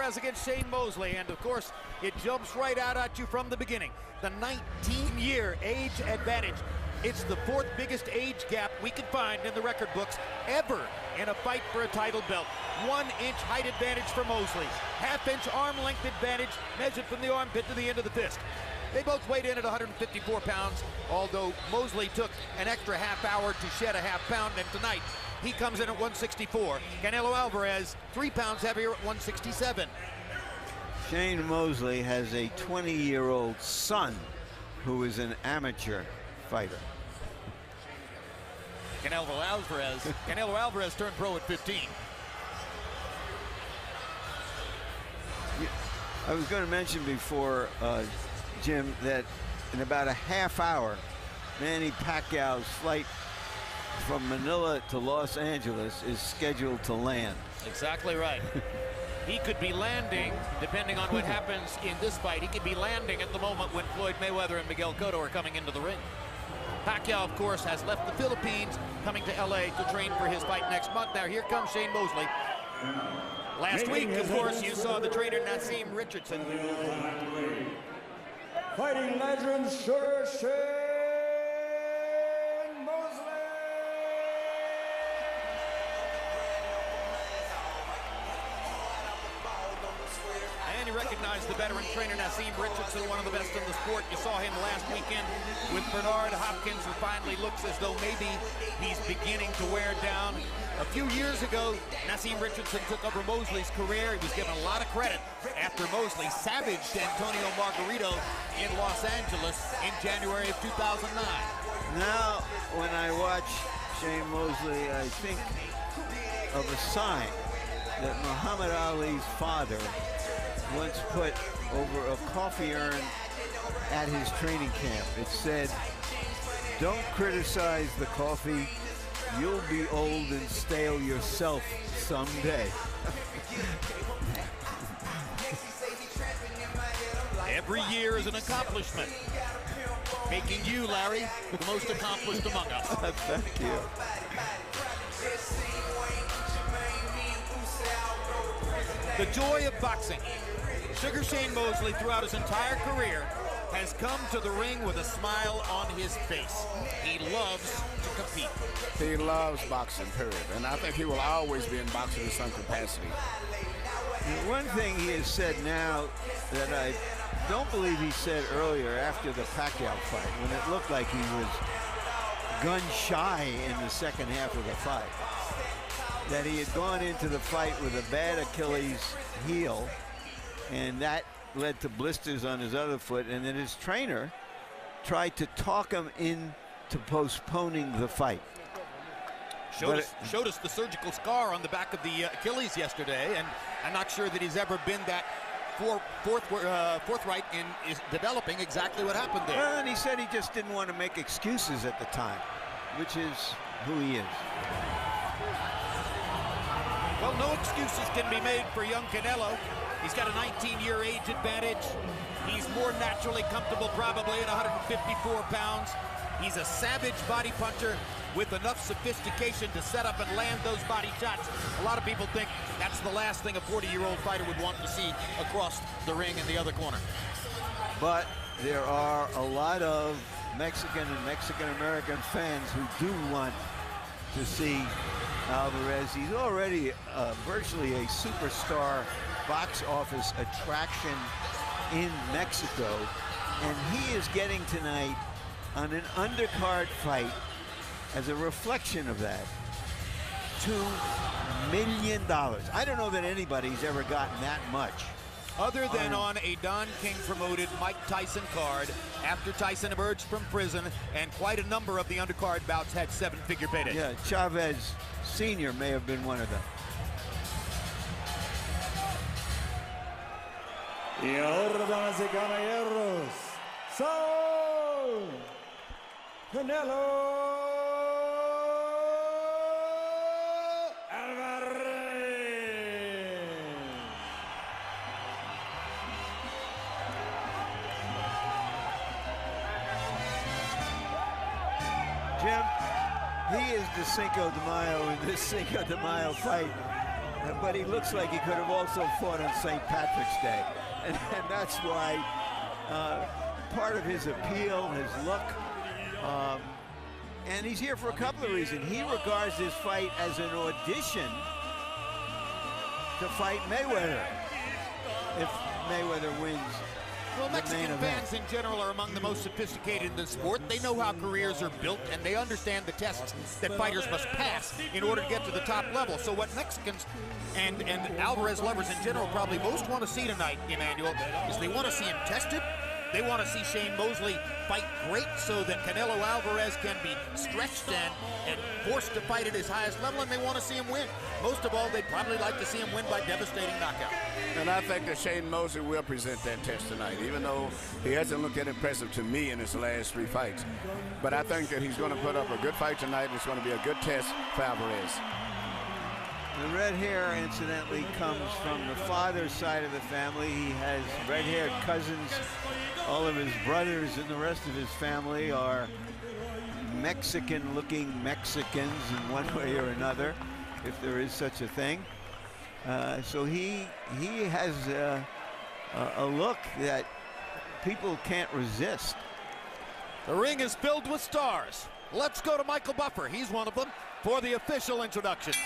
Alvarez against Shane Mosley, and of course, it jumps right out at you from the beginning. The 19-year age advantage. It's the fourth biggest age gap we could find in the record books ever in a fight for a title belt. 1 inch height advantage for Mosley. Half-inch arm length advantage measured from the armpit to the end of the fist. They both weighed in at 154 pounds, although Mosley took an extra half hour to shed a half pound, and tonight he comes in at 164. Canelo Alvarez, 3 pounds heavier at 167. Shane Mosley has a 20-year-old son who is an amateur fighter. Canelo Alvarez turned pro at 15. I was going to mention before, Jim, that in about a half hour, Manny Pacquiao's flight from Manila to Los Angeles is scheduled to land. Exactly right. He could be landing, depending on what happens in this fight, he could be landing at the moment when Floyd Mayweather and Miguel Cotto are coming into the ring. Pacquiao, of course, has left the Philippines, coming to LA to train for his fight next month. Now here comes Shane Mosley. Last week, of course, you saw the trainer Naseem Richardson. Fighting legend, Shane Mosley. And you recognize the veteran trainer Naseem Richardson, one of the best in the sport. You saw him last weekend with Bernard Hopkins, who finally looks as though maybe he's beginning to wear down. A few years ago, Naseem Richardson took over Mosley's career. He was given a lot of credit after Mosley savaged Antonio Margarito in Los Angeles in January of 2009. Now, when I watch Shane Mosley, I think of a sign that Muhammad Ali's father once put over a coffee urn at his training camp. It said, "Don't criticize the coffee. You'll be old and stale yourself someday." Every year is an accomplishment, making you, Larry, the most accomplished among us. Thank you. The joy of boxing. Sugar Shane Mosley, throughout his entire career, has come to the ring with a smile on his face. He loves to compete. He loves boxing, period. And I think he will always be in boxing in some capacity. One thing he has said now that I don't believe he said earlier after the Pacquiao fight, when it looked like he was gun shy in the second half of the fight, that he had gone into the fight with a bad Achilles heel, and that led to blisters on his other foot, and then his trainer tried to talk him into postponing the fight. Showed us the surgical scar on the back of the Achilles yesterday, and I'm not sure that he's ever been that forthright in developing exactly what happened there. Well, and he said he just didn't want to make excuses at the time, which is who he is. Well, no excuses can be made for young Canelo. He's got a 19-year age advantage. He's more naturally comfortable probably at 154 pounds. He's a savage body puncher with enough sophistication to set up and land those body shots. A lot of people think that's the last thing a 40-year-old fighter would want to see across the ring in the other corner. But there are a lot of Mexican and Mexican-American fans who do want to see Alvarez. He's already virtually a superstar box office attraction in Mexico, and he is getting tonight on an undercard fight as a reflection of that, $2 million. I don't know that anybody's ever gotten that much. Other than on a Don King promoted Mike Tyson card after Tyson emerged from prison, and quite a number of the undercard bouts had 7-figure paydays. Yeah, Chavez Sr. may have been one of them. Y ahora, damas y caballeros, Saul Canelo Alvarez. Jim, he is the Cinco de Mayo in this Cinco de Mayo fight. but he looks like he could have also fought on St. Patrick's Day. And that's why part of his appeal, his look, and he's here for a couple of reasons. He regards this fight as an audition to fight Mayweather if Mayweather wins. Well, Mexican fans in general are among the most sophisticated in the sport. They know how careers are built, and they understand the tests that fighters must pass in order to get to the top level. So what Mexicans and Alvarez lovers in general probably most want to see tonight, Emmanuel, is they want to see him tested. They want to see Shane Mosley fight great so that Canelo Alvarez can be stretched and forced to fight at his highest level, and they want to see him win. Most of all, they'd probably like to see him win by devastating knockout. And I think that Shane Mosley will present that test tonight, even though he hasn't looked that impressive to me in his last 3 fights. But I think that he's going to put up a good fight tonight. It's going to be a good test for Alvarez. The red hair, incidentally, comes from the father's side of the family. He has red-haired cousins. All of his brothers and the rest of his family are Mexican-looking Mexicans in one way or another, if there is such a thing. So he has a look that people can't resist. The ring is filled with stars. Let's go to Michael Buffer. He's one of them for the official introductions.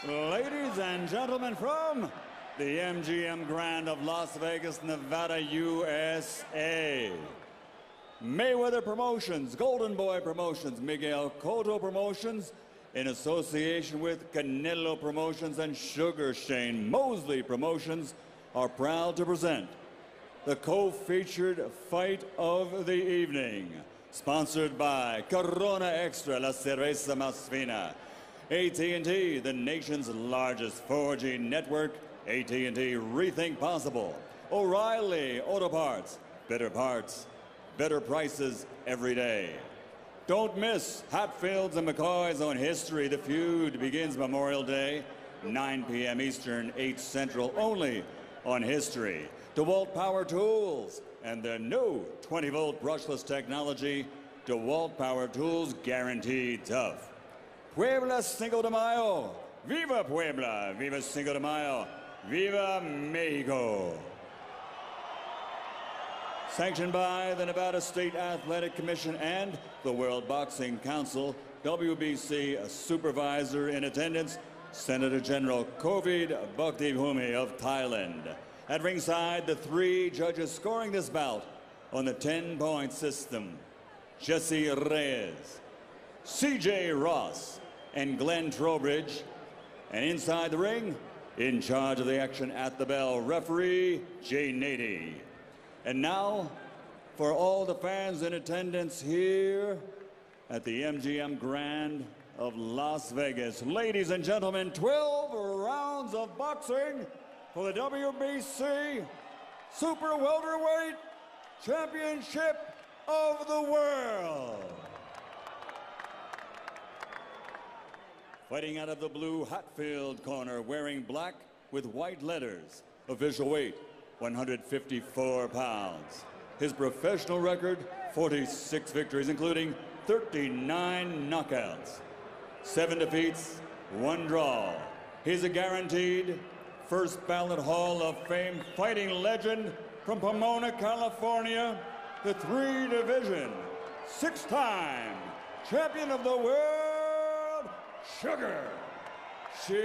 Ladies and gentlemen, from the MGM Grand of Las Vegas, Nevada, USA. Mayweather Promotions, Golden Boy Promotions, Miguel Cotto Promotions, in association with Canelo Promotions and Sugar Shane Mosley Promotions, are proud to present the co-featured fight of the evening. Sponsored by Corona Extra, La Cerveza Más Fina. AT&T, the nation's largest 4G network. AT&T, rethink possible. O'Reilly Auto Parts, better prices every day. Don't miss Hatfield's and McCoy's on History. The Feud begins Memorial Day, 9 p.m. Eastern, 8 Central, only on History. DeWalt Power Tools and their new 20-volt brushless technology. DeWalt Power Tools, guaranteed tough. Puebla Cinco de Mayo. Viva Puebla. Viva Cinco de Mayo. Viva Mexico. Sanctioned by the Nevada State Athletic Commission and the World Boxing Council, WBC supervisor in attendance, Senator General Kovid Buktivhumi of Thailand. At ringside, the 3 judges scoring this bout on the 10-point system: Jesse Reyes, C.J. Ross, and Glenn Trowbridge. And inside the ring, in charge of the action at the bell, referee Jay Nady. And now, for all the fans in attendance here at the MGM Grand of Las Vegas, ladies and gentlemen, 12 rounds of boxing for the WBC Super Welterweight Championship of the World. Fighting out of the blue Hatfield corner, wearing black with white letters. Official weight, 154 pounds. His professional record, 46 victories, including 39 knockouts, 7 defeats, 1 draw. He's a guaranteed first ballot Hall of Fame fighting legend from Pomona, California, the 3-division, 6-time champion of the world, Sugar Shane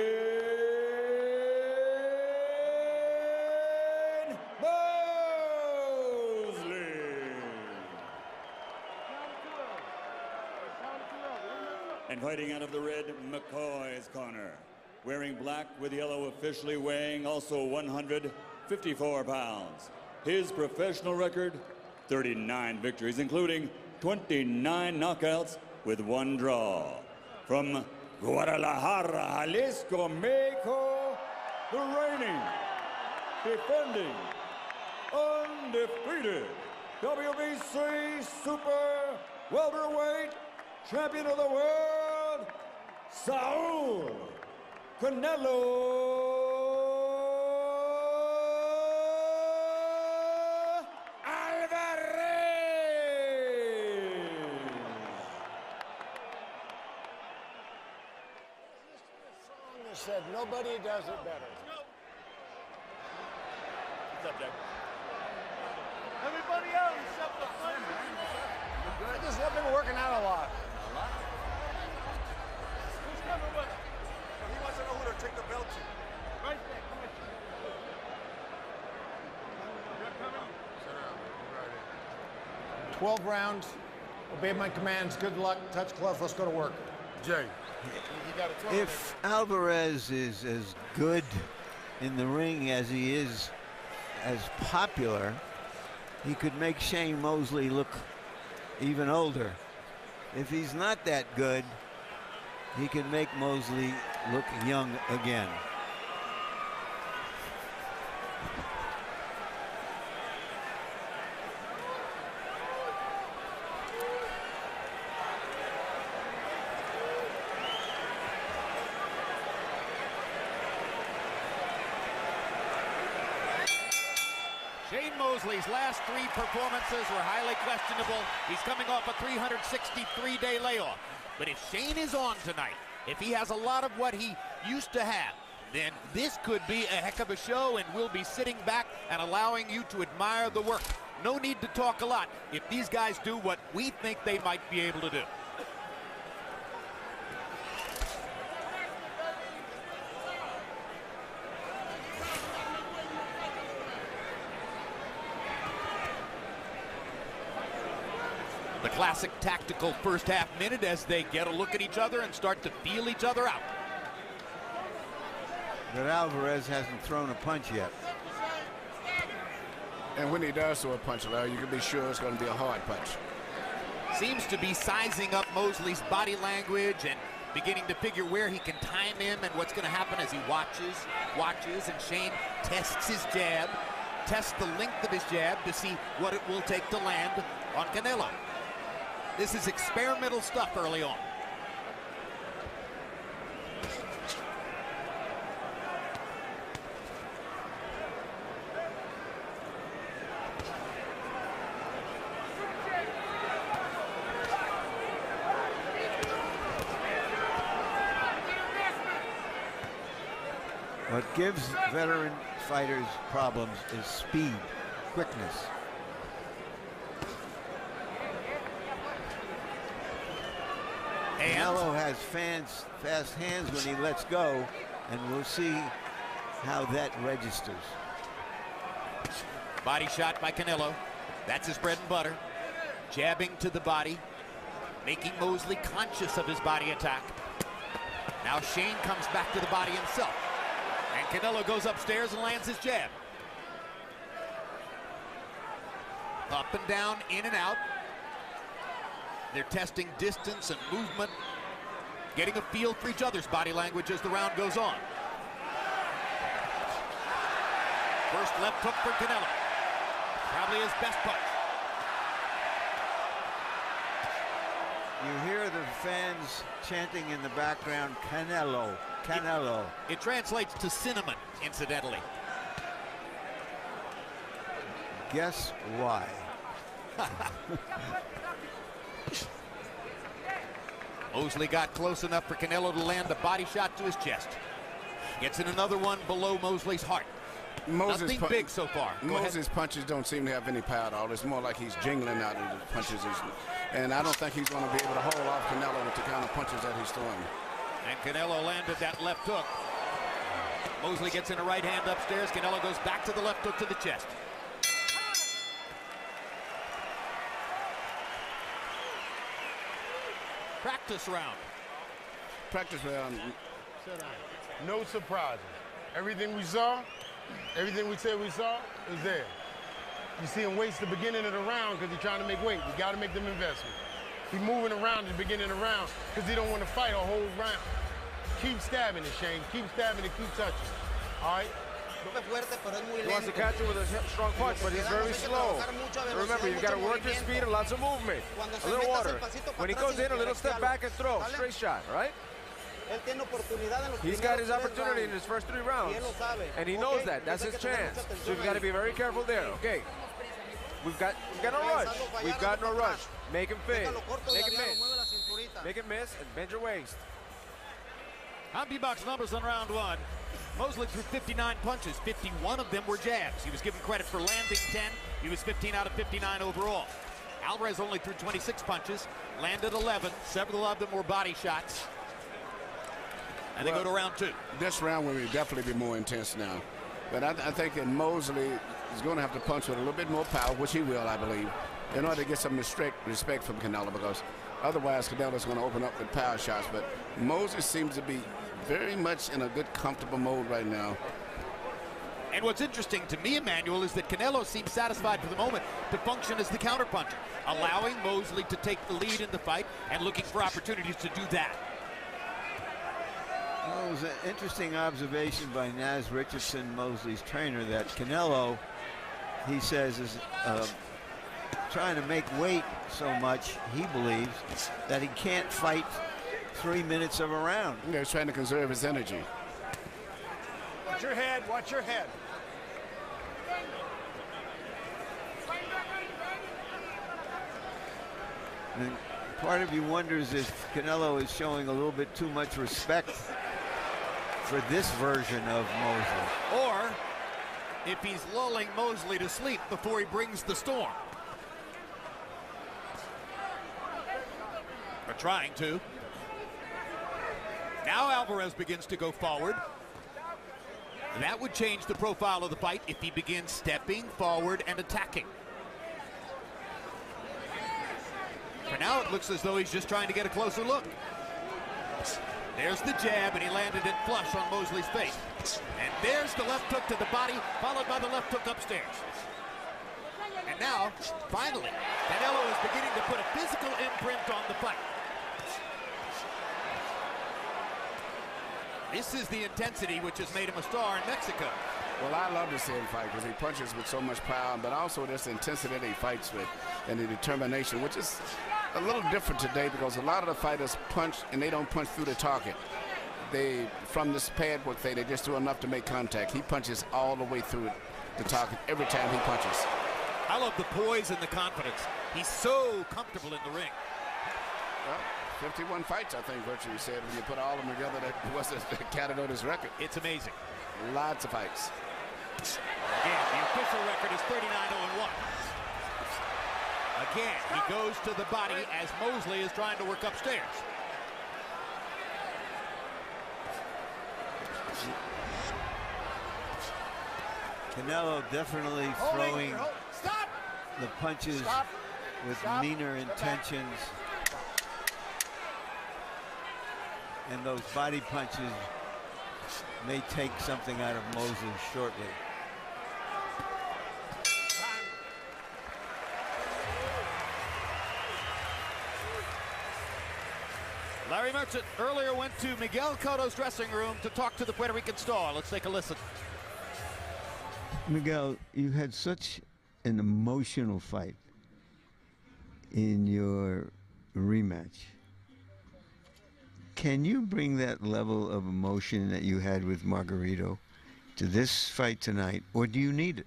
Mosley. And fighting out of the red McCoy's corner, wearing black with yellow, officially weighing also 154 pounds. His professional record, 39 victories, including 29 knockouts with 1 draw. From Guadalajara, Jalisco, Mexico, the reigning, defending, undefeated WBC Super Welterweight Champion of the World, Saul Canelo Alvarez. said nobody does it better. What's up, Jack? Everybody else except the flavor. I just have been working out a lot. Who's coming with us? He wants to know who to take the belt to. Right there, come with you. 12 rounds. Obey my commands. Good luck. Touch gloves. Let's go to work. Jay. If Alvarez is as good in the ring as he is as popular, he could make Shane Mosley look even older. If he's not that good, he can make Mosley look young again. Shane Mosley's last 3 performances were highly questionable. He's coming off a 363-day layoff. But if Shane is on tonight, if he has a lot of what he used to have, then this could be a heck of a show, and we'll be sitting back and allowing you to admire the work. No need to talk a lot if these guys do what we think they might be able to do. The classic tactical first half minute as they get a look at each other and start to feel each other out. But Alvarez hasn't thrown a punch yet. And when he does throw a punch, Larry, you can be sure it's going to be a hard punch. Seems to be sizing up Mosley's body language and beginning to figure where he can time him and what's going to happen as he watches, and Shane tests his jab, tests the length of his jab to see what it will take to land on Canelo. This is experimental stuff early on. What gives veteran fighters problems is speed, quickness. Canelo has fast hands when he lets go, and we'll see how that registers. Body shot by Canelo. That's his bread and butter. Jabbing to the body, making Mosley conscious of his body attack. Now Shane comes back to the body himself. And Canelo goes upstairs and lands his jab. Up and down, in and out. They're testing distance and movement, getting a feel for each other's body language as the round goes on. First left hook for Canelo. Probably his best punch. You hear the fans chanting in the background, Canelo, Canelo. It translates to cinnamon, incidentally. Guess why? Mosley got close enough for Canelo to land a body shot to his chest. Gets in another one below Mosley's heart. Nothing big so far. Moses' punches don't seem to have any power at all. It's more like he's jingling out of the punches. And I don't think he's going to be able to hold off Canelo with the kind of punches that he's throwing. And Canelo landed that left hook. Mosley gets in a right hand upstairs. Canelo goes back to the left hook to the chest. Practice round. Practice round. No surprises. Everything we saw, everything we said we saw is there. You see him waste the beginning of the round because he's trying to make weight. You got to make them investments. He's moving around at the beginning of the round because he don't want to fight a whole round. Keep stabbing it, Shane. Keep stabbing it, keep touching. All right? He wants to catch it with a strong punch, but he's very slow. Remember, you've got to work your speed and lots of movement. A little water. When he goes in, a little step back and throw. Straight shot, right? He's got his opportunity in his first 3 rounds. And he knows that. That's his chance. So you've got to be very careful there. Okay. We've got no rush. We've got no rush. Make him fade. Make him miss. Make him miss and bend your waist. Combi box numbers on round one. Mosley threw 59 punches. 51 of them were jabs. He was given credit for landing 10. He was 15 out of 59 overall. Alvarez only threw 26 punches, landed 11. Several of them were body shots. And they go to round two. This round will definitely be more intense now. But I think that Mosley is going to have to punch with a little bit more power, which he will, I believe, in order to get some respect from Canelo, because otherwise Canelo's going to open up with power shots. But Mosley seems to be very much in a good, comfortable mode right now. And what's interesting to me, Emmanuel, is that Canelo seems satisfied for the moment to function as the counterpuncher, allowing Mosley to take the lead in the fight and looking for opportunities to do that. Well, it was an interesting observation by Naz Richardson, Mosley's trainer, that Canelo, he says, is trying to make weight so much, he believes, that he can't fight 3 minutes of a round. Yeah, he's trying to conserve his energy. Watch your head, watch your head. And part of you wonders if Canelo is showing a little bit too much respect for this version of Mosley. Or if he's lulling Mosley to sleep before he brings the storm. Or trying to. Now Alvarez begins to go forward. That would change the profile of the fight if he begins stepping forward and attacking. For now, it looks as though he's just trying to get a closer look. There's the jab, and he landed it flush on Mosley's face. And there's the left hook to the body, followed by the left hook upstairs. And now, finally, Canelo is beginning to put a physical imprint on the fight. This is the intensity which has made him a star in Mexico. Well, I love to see him fight because he punches with so much power, but also this intensity that he fights with and the determination, which is a little different today because a lot of the fighters punch and they don't punch through the target. They, from this pad work thing, they just do enough to make contact. He punches all the way through the target every time he punches. I love the poise and the confidence. He's so comfortable in the ring. Well, 51 fights, I think, virtually said. When you put all of them together, that was counted on his record. It's amazing. Lots of fights. Again, the official record is 39-0-1. Again, he goes to the body as Mosley is trying to work upstairs. Canelo definitely throwing the punches with meaner intentions. And those body punches may take something out of Mosley shortly. Larry Merchant earlier went to Miguel Cotto's dressing room to talk to the Puerto Rican star. Let's take a listen. Miguel, you had such an emotional fight in your rematch. Can you bring that level of emotion that you had with Margarito to this fight tonight, or do you need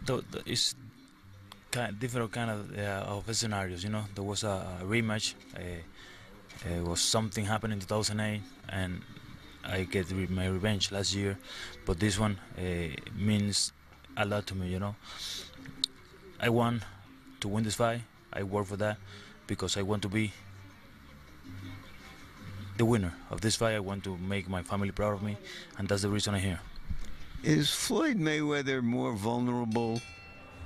it? It's different kind of scenarios, you know. There was a rematch. It was something happened in 2008, and I get my revenge last year. But this one means a lot to me, you know. I want to win this fight. I work for that because I want to be the winner of this fight. I want to make my family proud of me, and that's the reason I'm here. Is Floyd Mayweather more vulnerable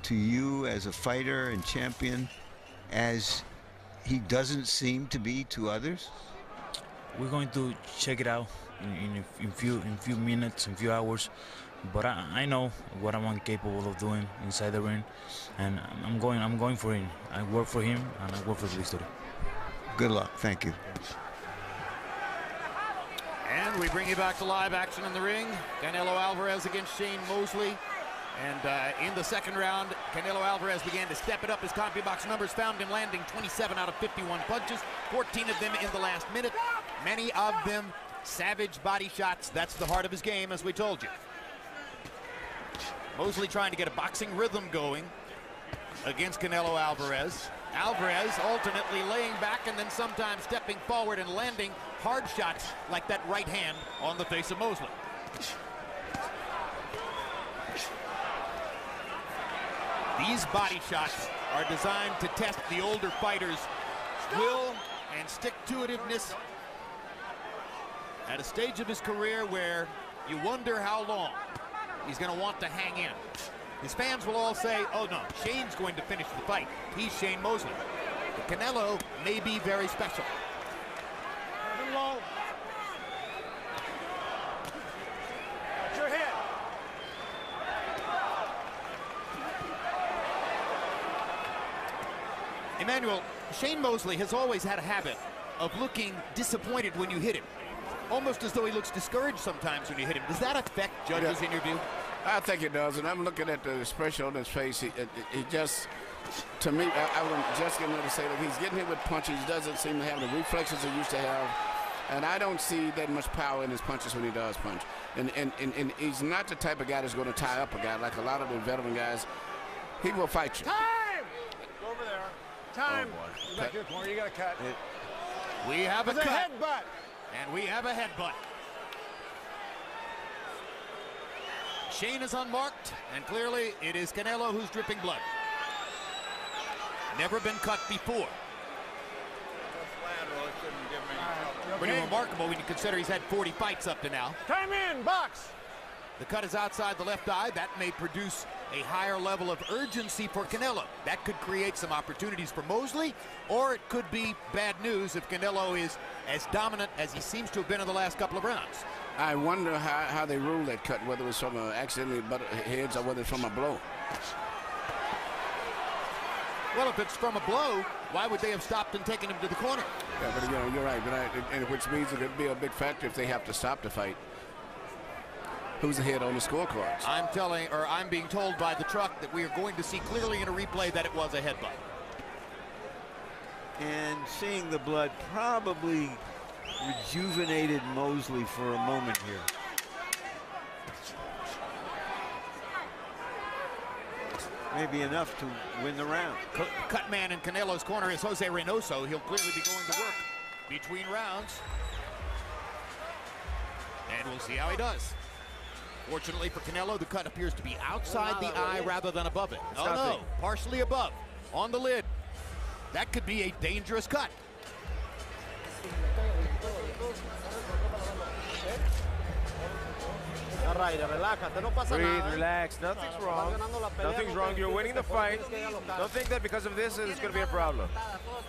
to you as a fighter and champion as he doesn't seem to be to others? We're going to check it out in few minutes, in few hours. But I know what I'm capable of doing inside the ring, and I'm going for him. I work for him, and I work for the victory. Good luck. Thank you. And we bring you back to live action in the ring. Canelo Alvarez against Shane Mosley. And in the second round, Canelo Alvarez began to step it up. His CompuBox numbers found him landing 27 out of 51 punches, 14 of them in the last minute. Many of them savage body shots. That's the heart of his game, as we told you. Mosley trying to get a boxing rhythm going against Canelo Alvarez. Alvarez alternately laying back and then sometimes stepping forward and landing hard shots like that right hand on the face of Mosley. These body shots are designed to test the older fighter's will and stick-to-itiveness at a stage of his career where you wonder how long he's going to want to hang in. His fans will all say, oh no, Shane's going to finish the fight. He's Shane Mosley. But Canelo may be very special. Low. Watch your head. Emmanuel, Shane Mosley has always had a habit of looking disappointed when you hit him. Almost as though he looks discouraged sometimes when you hit him. Does that affect judges in your view? I think it does, and I'm looking at the expression on his face. He just, to me, I was just getting ready to say that he's getting hit with punches. He doesn't seem to have the reflexes he used to have, and I don't see that much power in his punches when he does punch. And he's not the type of guy that's going to tie up a guy like a lot of the veteran guys. He will fight you. Time! Go over there. Time. Oh, Back to the corner. You got to cut. We have a It's cut. headbutt. And we have a headbutt. Shane is unmarked, and clearly it is Canelo who's dripping blood. Never been cut before. Pretty remarkable when you consider he's had 40 fights up to now. Time in, box. The cut is outside the left eye. That may produce a higher level of urgency for Canelo. That could create some opportunities for Mosley, or it could be bad news if Canelo is as dominant as he seems to have been in the last couple of rounds. I wonder how they rule that cut, whether it was from an accidentally butt heads or whether it's from a blow. Well, if it's from a blow, why would they have stopped and taken him to the corner? Yeah, but you're right. But which means it could be a big factor if they have to stop the fight. Who's ahead on the scorecards? I'm being told by the truck that we are going to see clearly in a replay that it was a headbutt. And seeing the blood probably rejuvenated Mosley for a moment here. Maybe enough to win the round. Cut man in Canelo's corner is Jose Reynoso. He'll clearly be going to work between rounds. And we'll see how he does. Fortunately for Canelo, the cut appears to be outside the eye rather than above it. Oh no, partially above, on the lid. That could be a dangerous cut. Breathe, relax, nothing's wrong. Nothing's wrong, you're winning the fight. Don't think that because of this it's going to be a problem.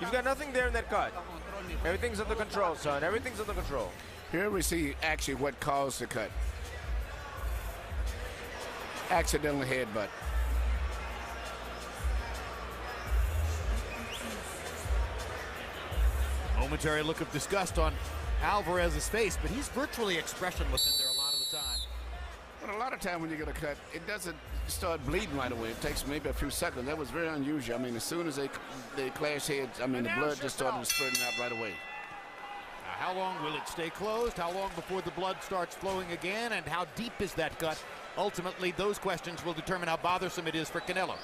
You've got nothing there in that cut. Everything's under control, son, everything's under control. Here we see actually what caused the cut. Accidental headbutt. Momentary look of disgust on Alvarez's face, but he's virtually expressionless in there a lot of the time. But a lot of time when you get a cut, it doesn't start bleeding right away. It takes maybe a few seconds. That was very unusual. I mean, as soon as they clash heads, I mean, the blood just started spreading out right away. How long will it stay closed? How long before the blood starts flowing again? And how deep is that cut? Ultimately, those questions will determine how bothersome it is for Canelo.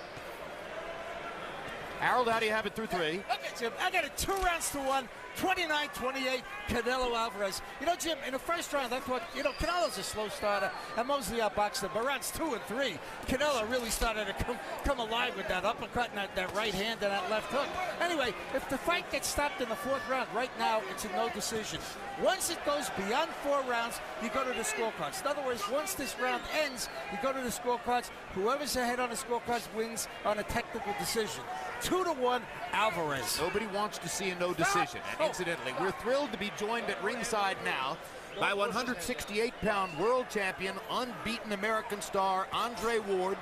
Harold, how do you have it through three? Okay, Jim, I got it 2-1, 29-28, Canelo Alvarez. You know, Jim, in the first round, I thought, you know, Canelo's a slow starter, and Mosley outboxed him. But rounds 2 and 3, Canelo really started to come alive with that uppercut and that right hand and that left hook. Anyway, if the fight gets stopped in the 4th round, right now, it's a no decision. Once it goes beyond 4 rounds, you go to the scorecards. In other words, once this round ends, you go to the scorecards. Whoever's ahead on the scorecards wins on a technical decision. 2-1, Alvarez. Nobody wants to see a no decision. And incidentally, we're thrilled to be joined at ringside now by 168-pound world champion, unbeaten American star, Andre Ward.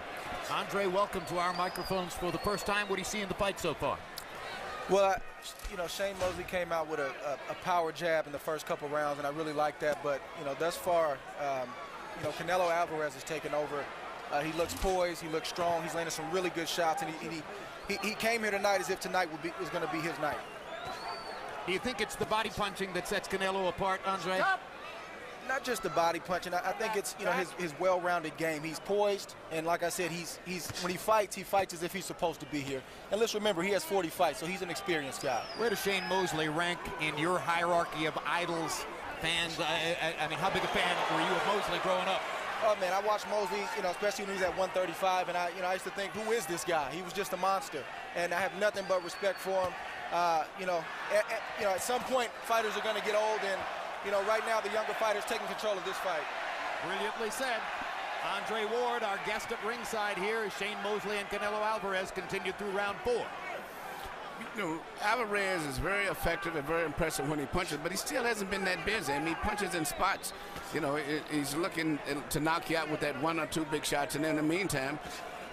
Andre, welcome to our microphones for the first time. What do you see in the fight so far? Well, you know, Shane Mosley came out with a power jab in the first couple rounds, and I really like that. But, you know, thus far, you know, Canelo Alvarez has taken over. He looks poised. He looks strong. He's landing some really good shots, and he came here tonight as if tonight was going to be his night. Do you think it's the body punching that sets Canelo apart, Andre? Stop. not just the body punching. I think it's, you know, his well-rounded game. He's poised, and like I said, he's when he fights as if he's supposed to be here. And let's remember, he has 40 fights, so he's an experienced guy. Where does Shane Mosley rank in your hierarchy of idols, fans? I mean, how big a fan were you of Mosley growing up? Oh man, I watched Mosley, you know, especially when he was at 135, and I used to think, who is this guy? He was just a monster, and I have nothing but respect for him. You know, at some point, fighters are going to get old, and you know, right now the younger fighters taking control of this fight. Brilliantly said. Andre Ward, our guest at ringside here, as Shane Mosley and Canelo Alvarez continue through round 4. You know, Alvarez is very effective and very impressive when he punches, but he still hasn't been that busy. I mean, he punches in spots. You know, he's looking to knock you out with that 1 or 2 big shots, and in the meantime,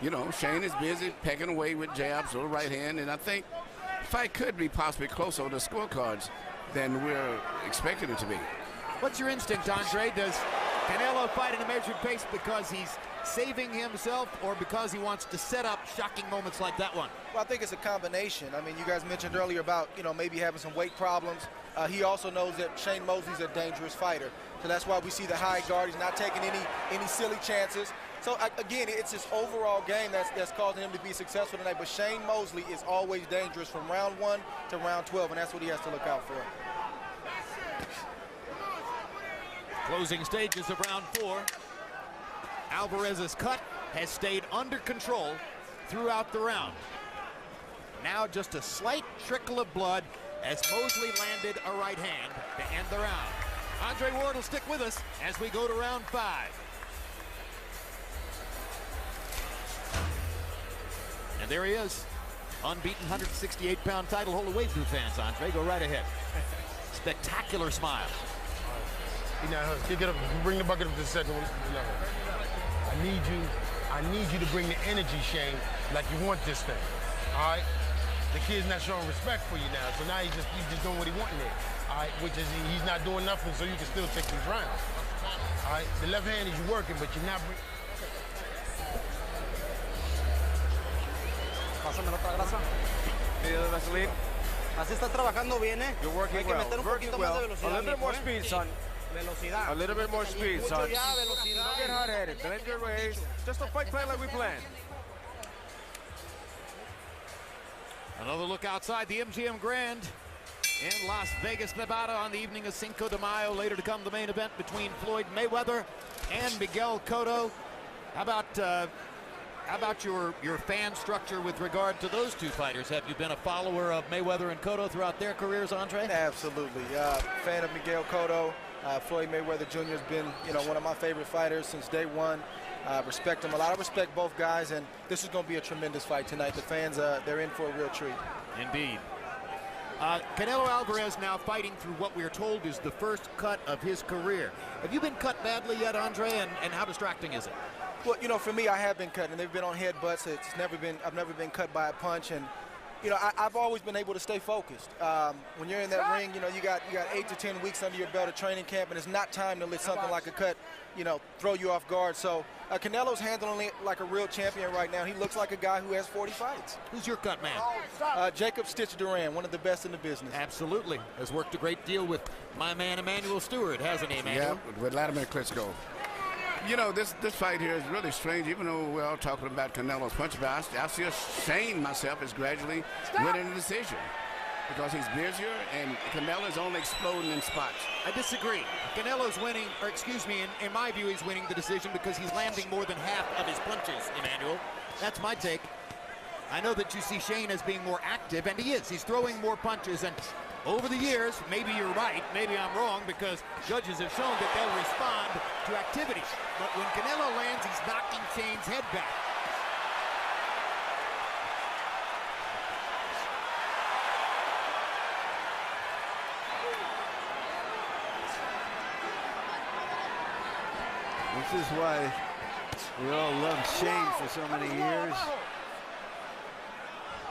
you know, Shane is busy pecking away with jabs or right hand, and I think the fight could be possibly closer on the scorecards than we're expecting it to be. What's your instinct, Andre? Does Canelo fight at a measured pace because he's saving himself or because he wants to set up shocking moments like that one? Well, I think it's a combination. I mean, you guys mentioned earlier about, you know, maybe having some weight problems. He also knows that Shane Mosley's a dangerous fighter. So that's why we see the high guard. He's not taking any silly chances. So, again, it's his overall game that's causing him to be successful tonight. But Shane Mosley is always dangerous from round 1 to round 12, and that's what he has to look out for. Closing stages of round 4. Alvarez's cut has stayed under control throughout the round. Now just a slight trickle of blood as Mosley landed a right hand to end the round. Andre Ward will stick with us as we go to round 5. And there he is, unbeaten 168-pound title holder. Wave to the fans, Andre. Go right ahead. Spectacular smile. You know, kick it up. Bring the bucket up to the second level. I need you to bring the energy, Shane, like you want this thing. All right? The kid's not showing respect for you now, so now he's just doing what he wants there. All right, which is he's not doing nothing, so you can still take these rounds. All right, the left hand is working, but you're not bringing. Pásame la otra grasa. Vaseline. Así estás trabajando bien, ¿eh? You're working well. Working well. A little bit more speed, son. Velocidad. A little bit more speed, son. Mucho ya, velocidad. Don't get hot-headed. Blend your ways. Just a fight plan like we planned. Another look outside the MGM Grand in Las Vegas, Nevada on the evening of Cinco de Mayo. Later to come the main event between Floyd Mayweather and Miguel Cotto. How about your fan structure with regard to those two fighters? Have you been a follower of Mayweather and Cotto throughout their careers, Andre? Absolutely. Fan of Miguel Cotto. Floyd Mayweather Jr. has been, you know, one of my favorite fighters since day one. Respect him a lot. I respect both guys, and this is going to be a tremendous fight tonight. The fans, they're in for a real treat. Indeed. Canelo Alvarez now fighting through what we are told is the first cut of his career. Have you been cut badly yet, Andre, and how distracting is it? Well, you know, for me, I have been cut, and they've been on headbutts. I've never been cut by a punch, and you know, I've always been able to stay focused. When you're in that ring, you know, you got 8 to 10 weeks under your belt of training camp, and it's not time to let something like a cut, you know, throw you off guard. So Canelo's handling it like a real champion right now. He looks like a guy who has 40 fights. Who's your cut man? Jacob Stitch Duran, one of the best in the business. Absolutely. Has worked a great deal with my man Emmanuel Stewart, hasn't he, Emmanuel? Yeah, with Vladimir Klitschko. You know, this fight here is really strange, even though we're all talking about Canelo's punch, but I see Shane myself is gradually winning the decision because he's busier and Canelo's only exploding in spots. I disagree. Canelo's winning, or excuse me, in my view, he's winning the decision because he's landing more than half of his punches, Emmanuel. That's my take. I know that you see Shane as being more active, and he is. He's throwing more punches, and over the years, maybe you're right, maybe I'm wrong, because judges have shown that they'll respond to activity. But when Canelo lands, he's knocking Shane's head back. This is why we all loved Shane for so many years,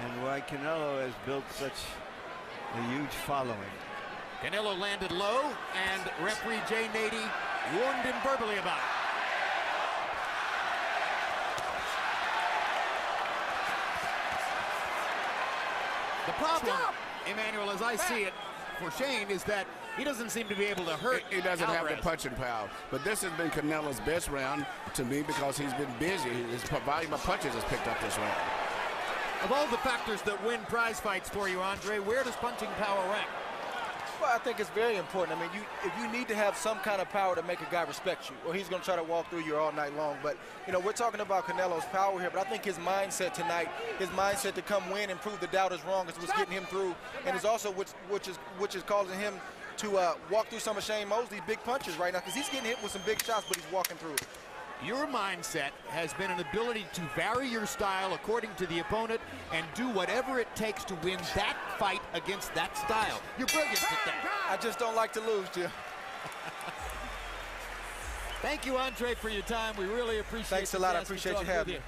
and why Canelo has built such a huge following. Canelo landed low, and referee Jay Nady warned him verbally about it. The problem, Emmanuel, as I see it, for Shane is that He doesn't seem to be able to hurt He doesn't Alvarez. have the punching power. But this has been Canelo's best round to me because he's been busy. His volume of punches has picked up this round. Of all the factors that win prize fights for you, Andre, where does punching power rank? Well, I think it's very important. I mean, if you need to have some kind of power to make a guy respect you, or he's going to try to walk through you all night long. But, you know, we're talking about Canelo's power here, but I think his mindset tonight, his mindset to come win and prove the doubters wrong is what's getting him through, and is also which is causing him to walk through some of Shane Mosley's big punches right now, because he's getting hit with some big shots, but he's walking through it. Your mindset has been an ability to vary your style according to the opponent and do whatever it takes to win that fight against that style. You're brilliant at that. I just don't like to lose, Jim. Thank you, Andre, for your time. We really appreciate it. Thanks a lot. I appreciate you having me.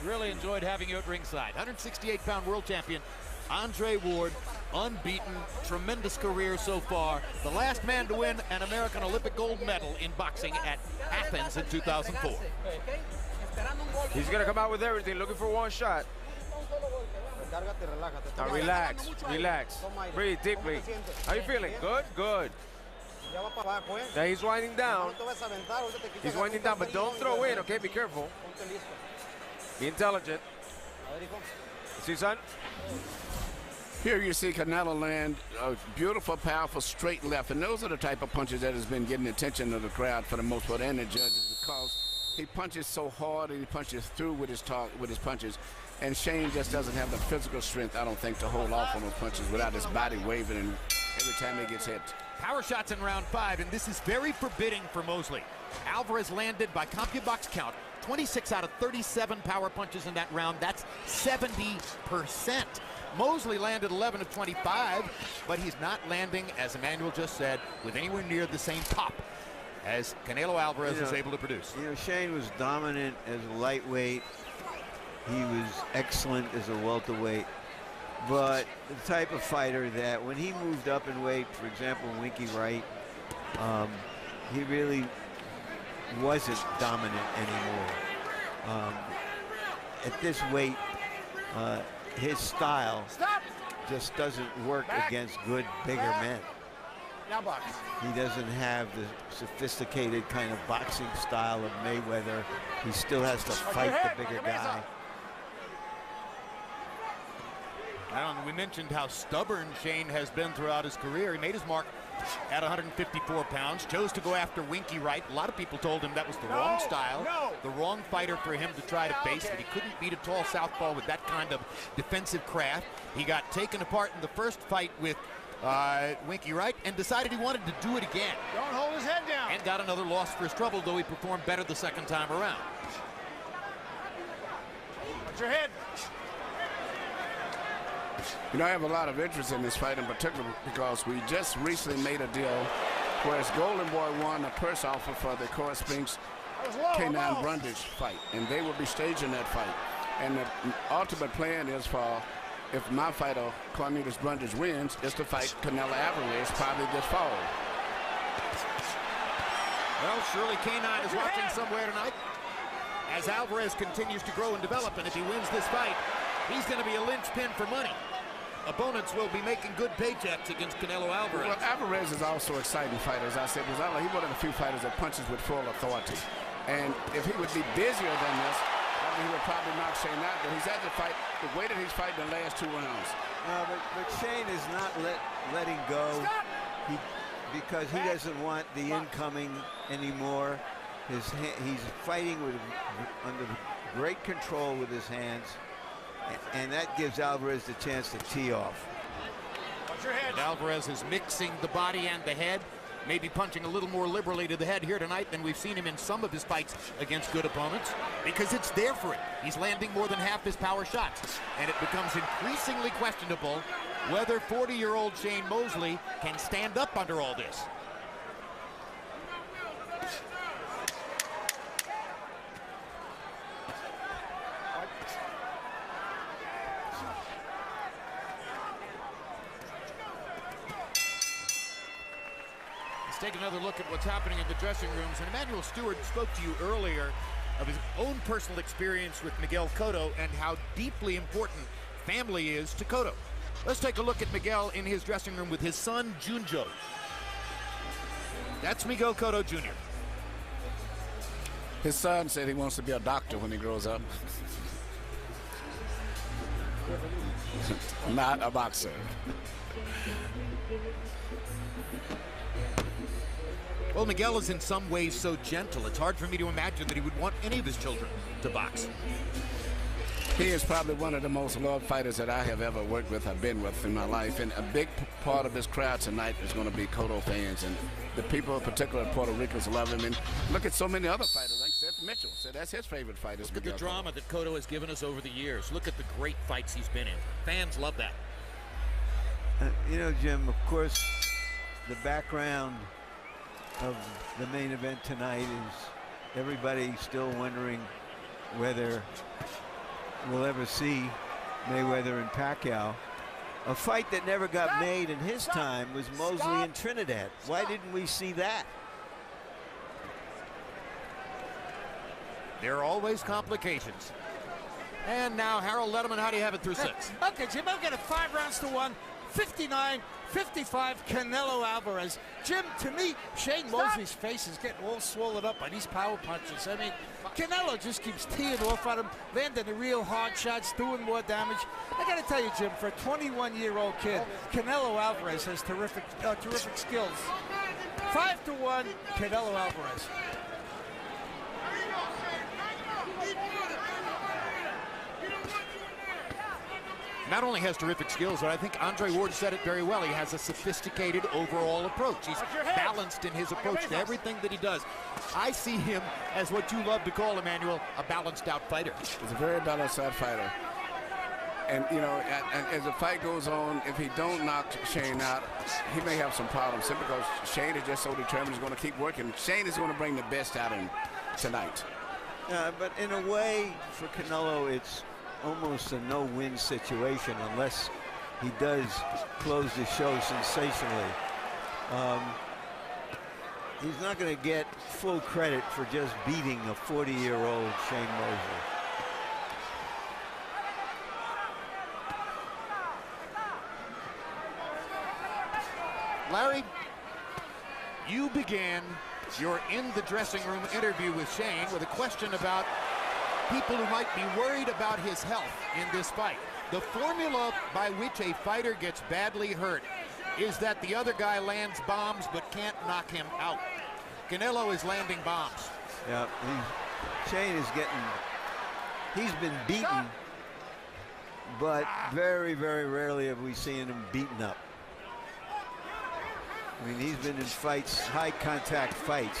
Really enjoyed having you at ringside. 168-pound world champion Andre Ward, unbeaten, tremendous career so far. The last man to win an American Olympic gold medal in boxing at Athens in 2004. He's going to come out with everything, looking for one shot. Now relax, relax. Breathe deeply. How you feeling? Good? Good. Now he's winding down. He's winding down, but don't throw in, okay? Be careful. Be intelligent. See, son? Here you see Canelo land a beautiful, powerful, straight left. And those are the type of punches that has been getting the attention of the crowd for the most part and the judges, because he punches so hard and he punches through with his punches. And Shane just doesn't have the physical strength, I don't think, to hold off on those punches without his body wavering every time he gets hit. Power shots in round 5, and this is very forbidding for Mosley. Alvarez landed by CompuBox count 26 out of 37 power punches in that round. That's 70%. Mosley landed 11 of 25, but he's not landing, as Emmanuel just said, with anywhere near the same pop as Canelo Alvarez is able to produce. You know, Shane was dominant as a lightweight. He was excellent as a welterweight. But the type of fighter that when he moved up in weight, for example, Winky Wright, he really wasn't dominant anymore. At this weight, his style just doesn't work against good, bigger men. Now box. He doesn't have the sophisticated kind of boxing style of Mayweather. He still has to fight the bigger guy. We mentioned how stubborn Shane has been throughout his career. He made his mark at 154 pounds, chose to go after Winky Wright. A lot of people told him that was the wrong style, the wrong fighter for him to try to face, that he couldn't beat a tall southpaw with that kind of defensive craft. He got taken apart in the first fight with Winky Wright and decided he wanted to do it again. Don't hold his head down. And got another loss for his trouble, though he performed better the second time around. Watch your head. You know, I have a lot of interest in this fight in particular because we just recently made a deal where Golden Boy won a purse offer for the Cora Spinks K9 Brundage fight, and they will be staging that fight. And the ultimate plan is for, if my fighter, Cornelius Brundage, wins, is to fight Canelo Alvarez probably this fall. Well, surely K9 is watching somewhere tonight as Alvarez continues to grow and develop, and if he wins this fight, he's going to be a linchpin for money. Opponents will be making good paychecks against Canelo Alvarez. Well, Alvarez is also an exciting fighter, as I said. He's one of the few fighters that punches with full authority. And if he would be busier than this, he would probably knock Shane out. But he's had to fight the way that he's fighting the last 2 rounds. But Shane is not letting go because he doesn't want the incoming anymore. He's fighting under great control with his hands. And that gives Alvarez the chance to tee off. Watch your head. And Alvarez is mixing the body and the head, maybe punching a little more liberally to the head here tonight than we've seen him in some of his fights against good opponents, because it's there for him. He's landing more than half his power shots, and it becomes increasingly questionable whether 40-year-old Shane Mosley can stand up under all this. Take another look at what's happening in the dressing rooms. And Emmanuel Stewart spoke to you earlier of his own personal experience with Miguel Cotto and how deeply important family is to Cotto. Let's take a look at Miguel in his dressing room with his son, Junjo. That's Miguel Cotto Jr. His son said he wants to be a doctor when he grows up. Not a boxer. Well, Miguel is in some ways so gentle. It's hard for me to imagine that he would want any of his children to box. He is probably one of the most loved fighters that I have ever worked with, I've been with in my life. And a big part of this crowd tonight is going to be Cotto fans. And the people, in particular, Puerto Ricans, love him. And look at so many other fighters, like Seth Mitchell. So that's his favorite fight. Look at the drama that Cotto has given us over the years. Look at the great fights he's been in. Fans love that. You know, Jim, of course, the background of the main event tonight is everybody still wondering whether we'll ever see Mayweather and Pacquiao. A fight that never got made in his time was Mosley and Trinidad. Why didn't we see that? There are always complications. And now Harold Letterman, how do you have it through 6? Okay, Jim, I've got it 5 rounds to 1. 59-55 Canelo Alvarez. Jim, to me, Shane Mosley's face is getting all swollen up by these power punches. I mean, Canelo just keeps teeing off on him, landing the real hard shots, doing more damage. I got to tell you, Jim, for a 21-year-old kid, Canelo Alvarez has terrific skills. 5-1, Canelo Alvarez. Not only has terrific skills, but I think Andre Ward said it very well. He has a sophisticated overall approach. He's balanced in his approach to everything that he does. I see him as what you love to call, Emmanuel, a balanced out fighter. He's a very balanced out fighter. And, you know, as the fight goes on, if he don't knock Shane out, he may have some problems simply because Shane is just so determined he's going to keep working. Shane is going to bring the best out of him tonight. But in a way, for Canelo, it's almost a no-win situation unless he does close the show sensationally. He's not going to get full credit for just beating a 40-year-old Shane Mosley. Larry, you began your in the dressing room interview with Shane with a question about people who might be worried about his health in this fight. The formula by which a fighter gets badly hurt is that the other guy lands bombs but can't knock him out. Canelo is landing bombs. Yeah, Shane is he's been beaten, but very, very rarely have we seen him beaten up. I mean, he's been in fights, high contact fights,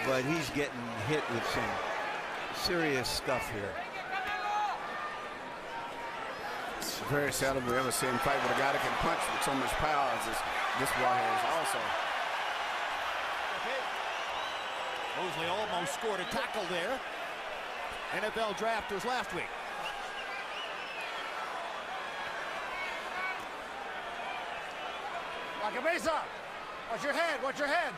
but he's getting hit with some serious stuff here. It's very seldom we ever see him fight with a guy that can punch with so much power as this boy has also. Mosley almost scored a tackle there. NFL drafters last week. La cabeza! Watch your head, watch your head!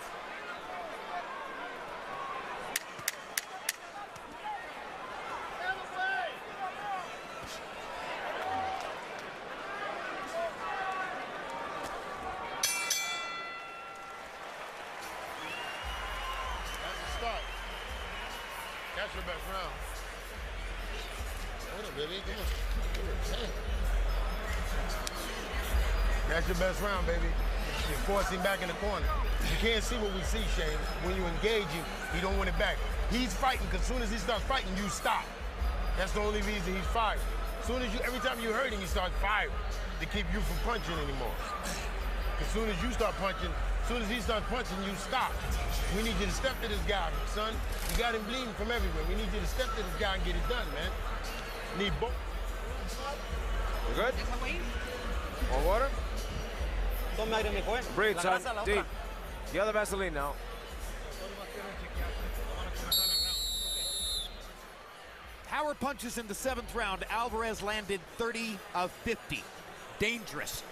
That's your best round. Hold on, baby. Come on. That's your best round, baby. You're forcing back in the corner. You can't see what we see, Shane. When you engage him, you don't win it back. He's fighting, because as soon as he starts fighting, you stop. That's the only reason he's fired. Every time you hurt him, he starts firing to keep you from punching anymore. As soon as you start punching, as soon as he starts punching, you stop. We need you to step to this guy, son. You got him bleeding from everywhere. We need you to step to this guy and get it done, man. Need both. You good? More water? Breathe, son. Deep. The other Vaseline now. Power punches in the 7th round. Alvarez landed 30 of 50. Dangerous.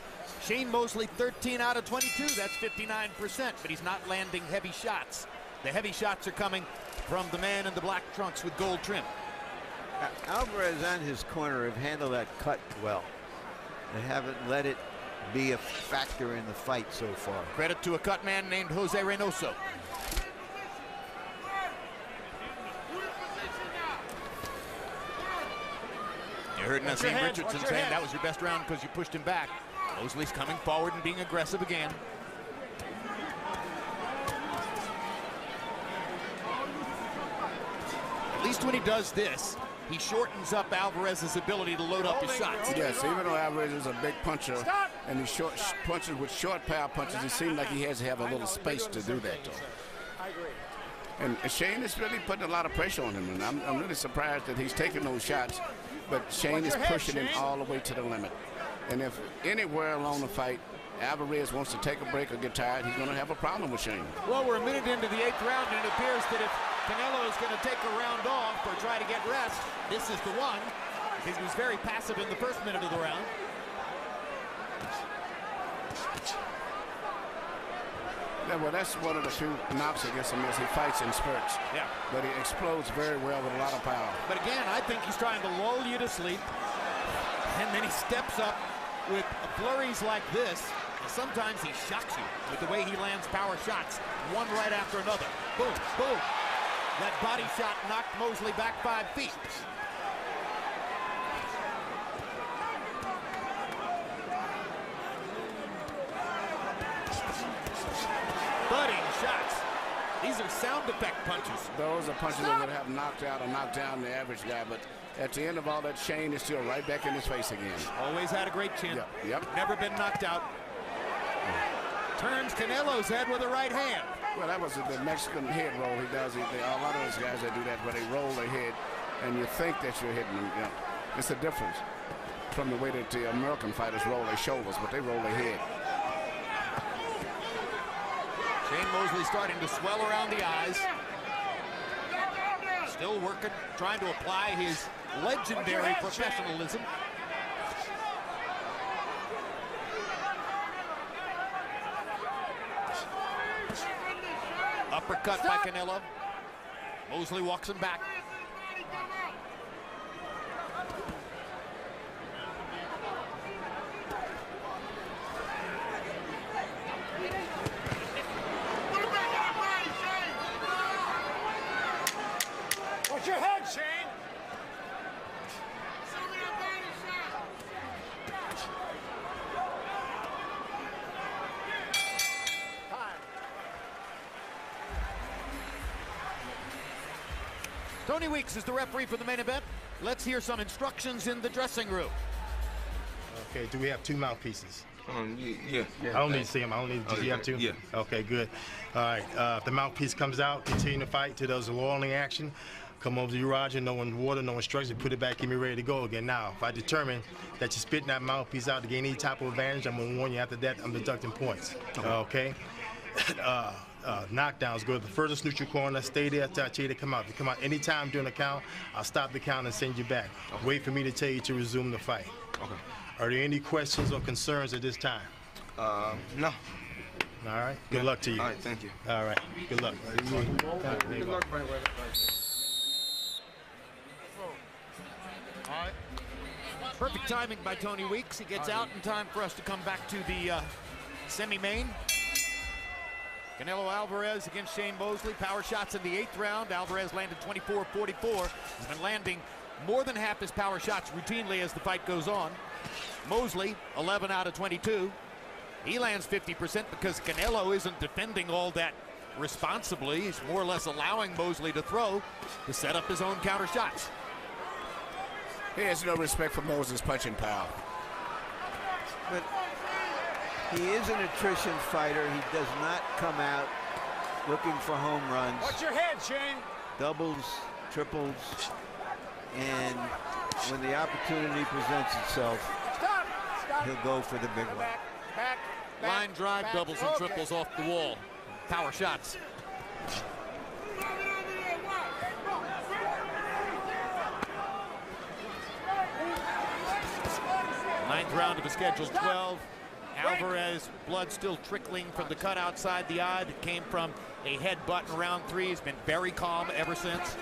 Shane Mosley, 13 out of 22. That's 59%, but he's not landing heavy shots. The heavy shots are coming from the man in the black trunks with gold trim. Alvarez and his corner have handled that cut well. They haven't let it be a factor in the fight so far. Credit to a cut man named Jose Reynoso. You heard Nassim Richardson saying that was your best round because you pushed him back. Mosley's coming forward and being aggressive again. At least when he does this, he shortens up Alvarez's ability to load up his shots. Yes, even though Alvarez is a big puncher and he punches with short power punches, it seems like he has to have a little space to do that. I agree. And Shane is really putting a lot of pressure on him, and I'm really surprised that he's taking those shots, but Shane is pushing him all the way to the limit. And if anywhere along the fight, Alvarez wants to take a break or get tired, he's going to have a problem with Shane. Well, we're a minute into the 8th round, and it appears that if Canelo is going to take a round off or try to get rest, this is the one, because he was very passive in the first minute of the round. Yeah, well, that's one of the few knocks against him is he fights in spurts. Yeah. But he explodes very well with a lot of power. But again, I think he's trying to lull you to sleep, and then he steps up with flurries like this. And sometimes he shocks you with the way he lands power shots, one right after another. Boom, boom. That body shot knocked Mosley back 5 feet. Budding shots. These are sound effect punches. Those are punches that would have knocked out or knocked down the average guy, but at the end of all that, Shane is still right back in his face again. Always had a great chin. Yep. Never been knocked out. Turns Canelo's head with a right hand. Well, that was the Mexican head roll he does. A lot of those guys that do that, where they roll their head, and you think that you're hitting them. You know, it's a difference from the way that the American fighters roll their shoulders, but they roll their head. Shane Mosley starting to swell around the eyes. Still working, trying to apply his legendary professionalism. Uppercut by Canelo. Mosley walks him back. Watch your head, Shane. Tony Weeks is the referee for the main event. Let's hear some instructions in the dressing room. Okay, do we have 2 mouthpieces? Yeah. I don't need to see them. I don't need to. Do you have 2? Yeah. Okay, good. All right. If the mouthpiece comes out, continue to fight till there's a lulling action. Come over to you, Roger. No one water, no instructions. Put it back. Get me ready to go again. Now, if I determine that you're spitting that mouthpiece out to gain any type of advantage, I'm gonna warn you. After that, I'm deducting points. Okay. Knockdowns go to the furthest neutral corner. Stay there until I tell you to come out. If you come out anytime during the count, I'll stop the count and send you back. Okay. Wait for me to tell you to resume the fight. Okay. Are there any questions or concerns at this time? No. All right. Good luck to you. All right, thank you. All right. Good luck. Good luck, Frank. All right. Perfect timing by Tony Weeks. He gets out in time for us to come back to the semi-main. Canelo Alvarez against Shane Mosley. Power shots in the 8th round. Alvarez landed 24-44. He's been landing more than half his power shots routinely as the fight goes on. Mosley, 11 out of 22. He lands 50% because Canelo isn't defending all that responsibly. He's more or less allowing Mosley to throw to set up his own counter shots. He has no respect for Mosley's punching power. But he is an attrition fighter. He does not come out looking for home runs. Watch your head, Shane. Doubles, triples, and when the opportunity presents itself, he'll go for the big one. Line drive, doubles and triples off the wall. Power shots. Ninth round of a scheduled 12. Alvarez, blood still trickling from the cut outside the eye that came from a headbutt in round 3. He's been very calm ever since.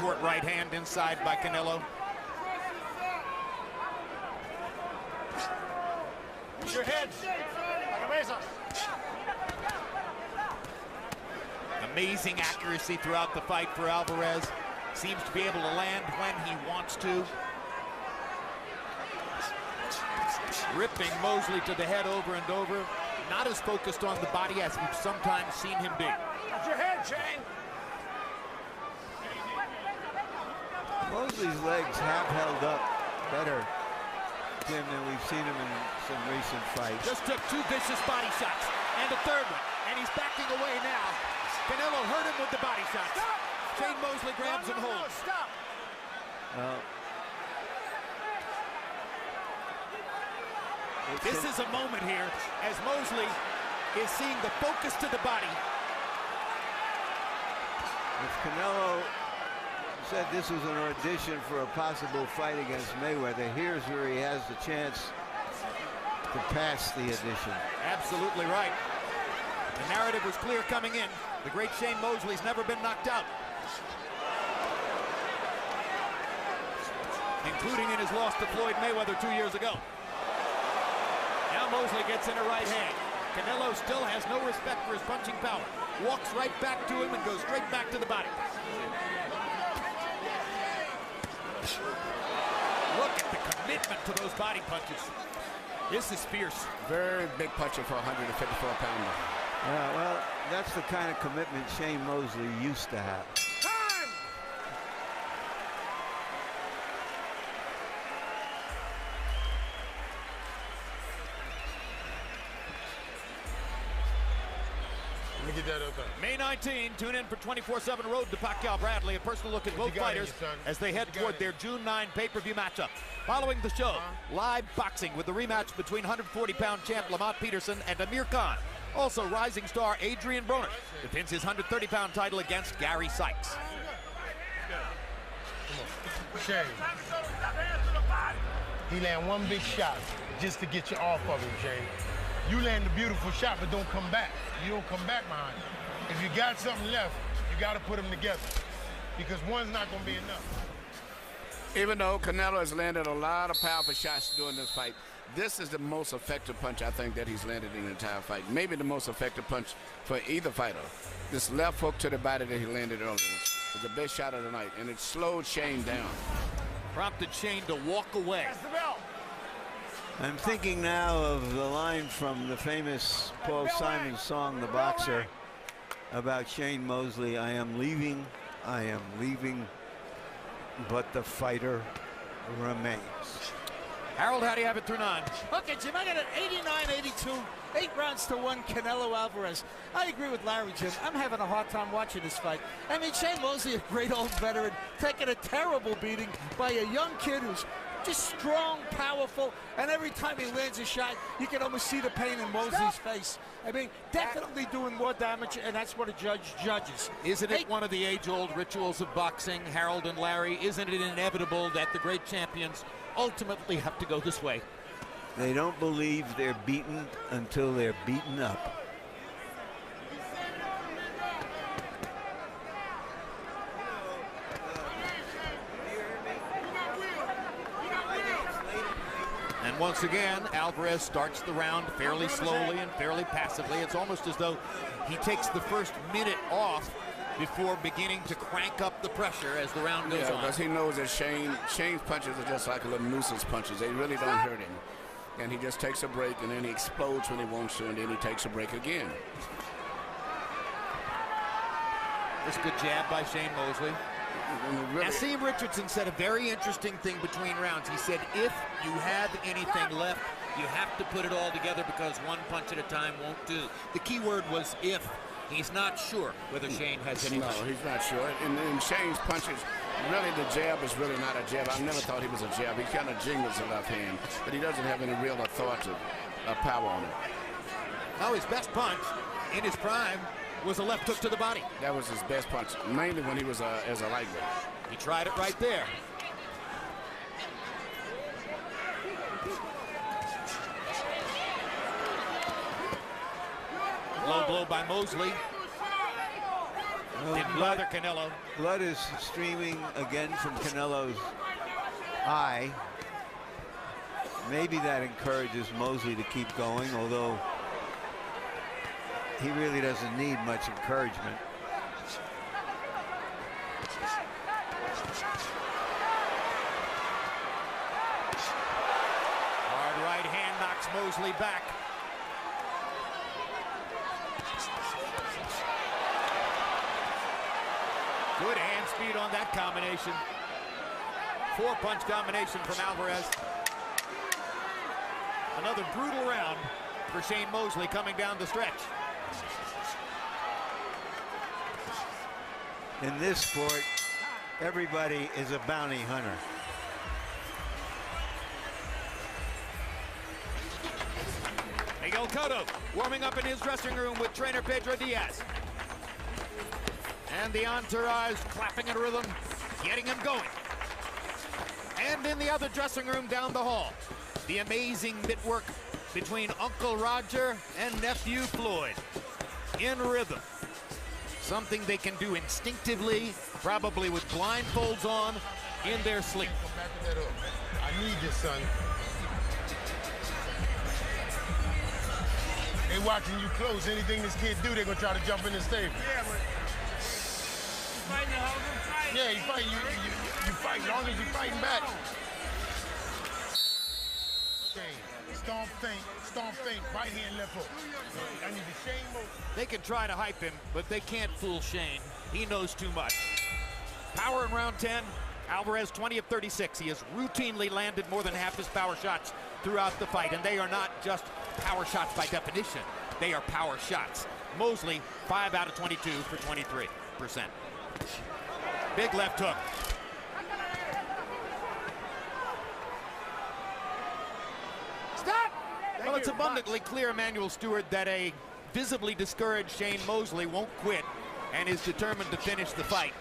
short right hand inside by Canelo. Your heads. Amazing accuracy throughout the fight for Alvarez. Seems to be able to land when he wants to. Ripping Mosley to the head over and over. Not as focused on the body as we've sometimes seen him be. Watch your head, Shane. Mosley's legs have held up better, Tim, than we've seen him in some recent fights. Just took 2 vicious body shots and a third one, and he's backing away now. Canelo hurt him with the body shots. Shane Mosley grabs and holds. Stop. This is a moment here as Mosley is seeing the focus to the body. If Canelo said this was an audition for a possible fight against Mayweather, here's where he has the chance to pass the audition. Absolutely right. The narrative was clear coming in. The great Shane Mosley's never been knocked out, including in his loss to Floyd Mayweather 2 years ago. Now Mosley gets in a right hand. Canelo still has no respect for his punching power. Walks right back to him and goes straight back to the body. Look at the commitment to those body punches. This is fierce. Very big puncher for a 154-pounder. Yeah, well, that's the kind of commitment Shane Mosley used to have. Time. Let me get that up there. May 19, tune in for 24/7 Road to Pacquiao Bradley, a personal look at both fighters as they head toward their June 9 pay-per-view matchup. Following the show, live boxing with the rematch between 140-pound champ Lamont Peterson and Amir Khan. Also, rising star Adrian Broner defends his 130-pound title against Gary Sykes. Shane. He land one big shot just to get you off of him, Shane. You land a beautiful shot, but don't come back. You don't come back behind him. If you got something left, you got to put them together, because one's not going to be enough. Even though Canelo has landed a lot of powerful shots during this fight, this is the most effective punch I think that he's landed in the entire fight. Maybe the most effective punch for either fighter. This left hook to the body that he landed earlier was the best shot of the night, and it slowed Shane down. Prompted Shane to walk away. I'm thinking now of the line from the famous Paul Simon song, The Boxer, about Shane Mosley. I am leaving, but the fighter remains. Harold, how do you have it through 9? Okay, Jim, I got an 89-82, 8 rounds to 1, Canelo Alvarez. I agree with Larry, Jim. I'm having a hard time watching this fight. I mean, Shane Mosley, a great old veteran, taking a terrible beating by a young kid who's just strong, powerful, and every time he lands a shot, you can almost see the pain in Mosley's face. I mean, definitely doing more damage, and that's what a judge judges. Isn't it one of the age-old rituals of boxing, Harold and Larry? Isn't it inevitable that the great champions ultimately have to go this way? They don't believe they're beaten until they're beaten up. And once again, Alvarez starts the round fairly slowly and fairly passively. It's almost as though he takes the first minute off before beginning to crank up the pressure as the round goes on. Because he knows that Shane's punches are just like a little nuisance punches. They really don't hurt him. And he just takes a break, and then he explodes when he wants to, and then he takes a break again. This good jab by Shane Mosley. Really, Asim Richardson said a very interesting thing between rounds. He said, if you have anything left, you have to put it all together because one punch at a time won't do. The key word was if. He's not sure whether Shane has anything. No, he's not sure. And Shane's punches, really the jab is really not a jab. I never thought he was a jab. He kind of jingles the left hand, but he doesn't have any real authoritative power on it. Now his best punch in his prime was a left hook to the body. That was his best punch, mainly when he was as a lightweight. He tried it right there. Low blow by Mosley. Didn't bother Canelo. Blood is streaming again from Canelo's eye. Maybe that encourages Mosley to keep going, although he really doesn't need much encouragement. Hard right hand knocks Mosley back. Good hand speed on that combination. 4-punch combination from Alvarez. Another brutal round for Shane Mosley coming down the stretch. In this sport, everybody is a bounty hunter. Miguel Cotto warming up in his dressing room with trainer Pedro Diaz. And the entourage clapping in rhythm, getting him going. And in the other dressing room down the hall, the amazing mitt work between Uncle Roger and Nephew Floyd. In rhythm. Something they can do instinctively, probably with blindfolds on, in their sleep. I need this, son. They watching you close. Anything this kid do, they're gonna try to jump in the stable. Yeah, but fighting the hell fight. Yeah, you fight. You fight. As long as you fighting back. Stomp feint, right hand, left hook. I need the Shane Mosley. They can try to hype him, but they can't fool Shane. He knows too much. Power in round 10, Alvarez 20 of 36. He has routinely landed more than half his power shots throughout the fight, and they are not just power shots by definition. They are power shots. Mosley, 5 out of 22 for 23%. Big left hook. Stop! Well, it's abundantly clear, Emmanuel Stewart, that a visibly discouraged Shane Mosley won't quit and is determined to finish the fight.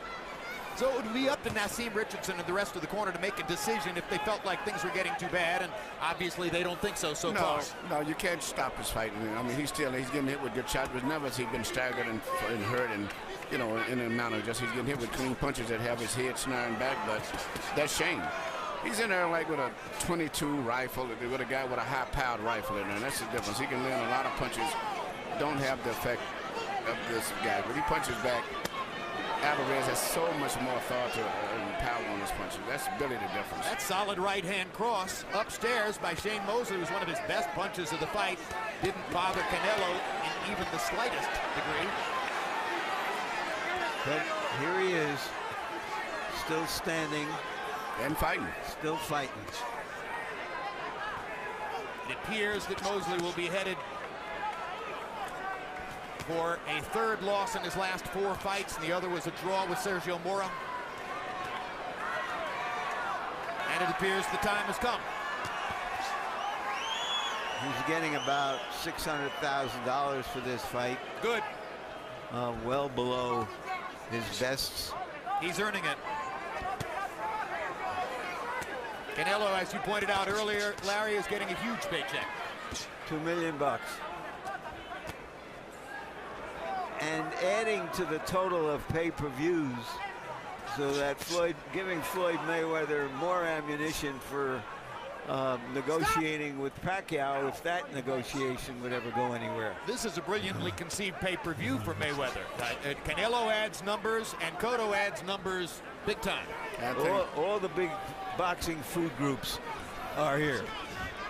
So it would be up to Nassim Richardson and the rest of the corner to make a decision if they felt like things were getting too bad, and obviously they don't think so far. No, you can't stop his fighting. I mean, he's getting hit with good shots, but never has he been staggered and hurt, and you know, in a manner just he's getting hit with clean punches that have his head snaring back. But that's Shane. He's in there like with a 22 rifle, with a guy with a high-powered rifle in there. And that's the difference. He can land a lot of punches, don't have the effect of this guy. But he punches back. Alvarez has so much more authority and power on his punches. That's really the difference. That solid right-hand cross upstairs by Shane Mosley was one of his best punches of the fight. Didn't bother Canelo in even the slightest degree. But here he is, still standing. And fighting. Still fighting. It appears that Mosley will be headed for a third loss in his last 4 fights, and the other was a draw with Sergio Mora. And it appears the time has come. He's getting about $600,000 for this fight. Good. Well below his bests. He's earning it. Canelo, as you pointed out earlier, Larry, is getting a huge paycheck. $2 million. And adding to the total of pay-per-views, so that giving Floyd Mayweather more ammunition for negotiating with Pacquiao, if that negotiation would ever go anywhere. This is a brilliantly conceived pay-per-view for Mayweather. Canelo adds numbers, and Cotto adds numbers big time. All the big boxing food groups are here.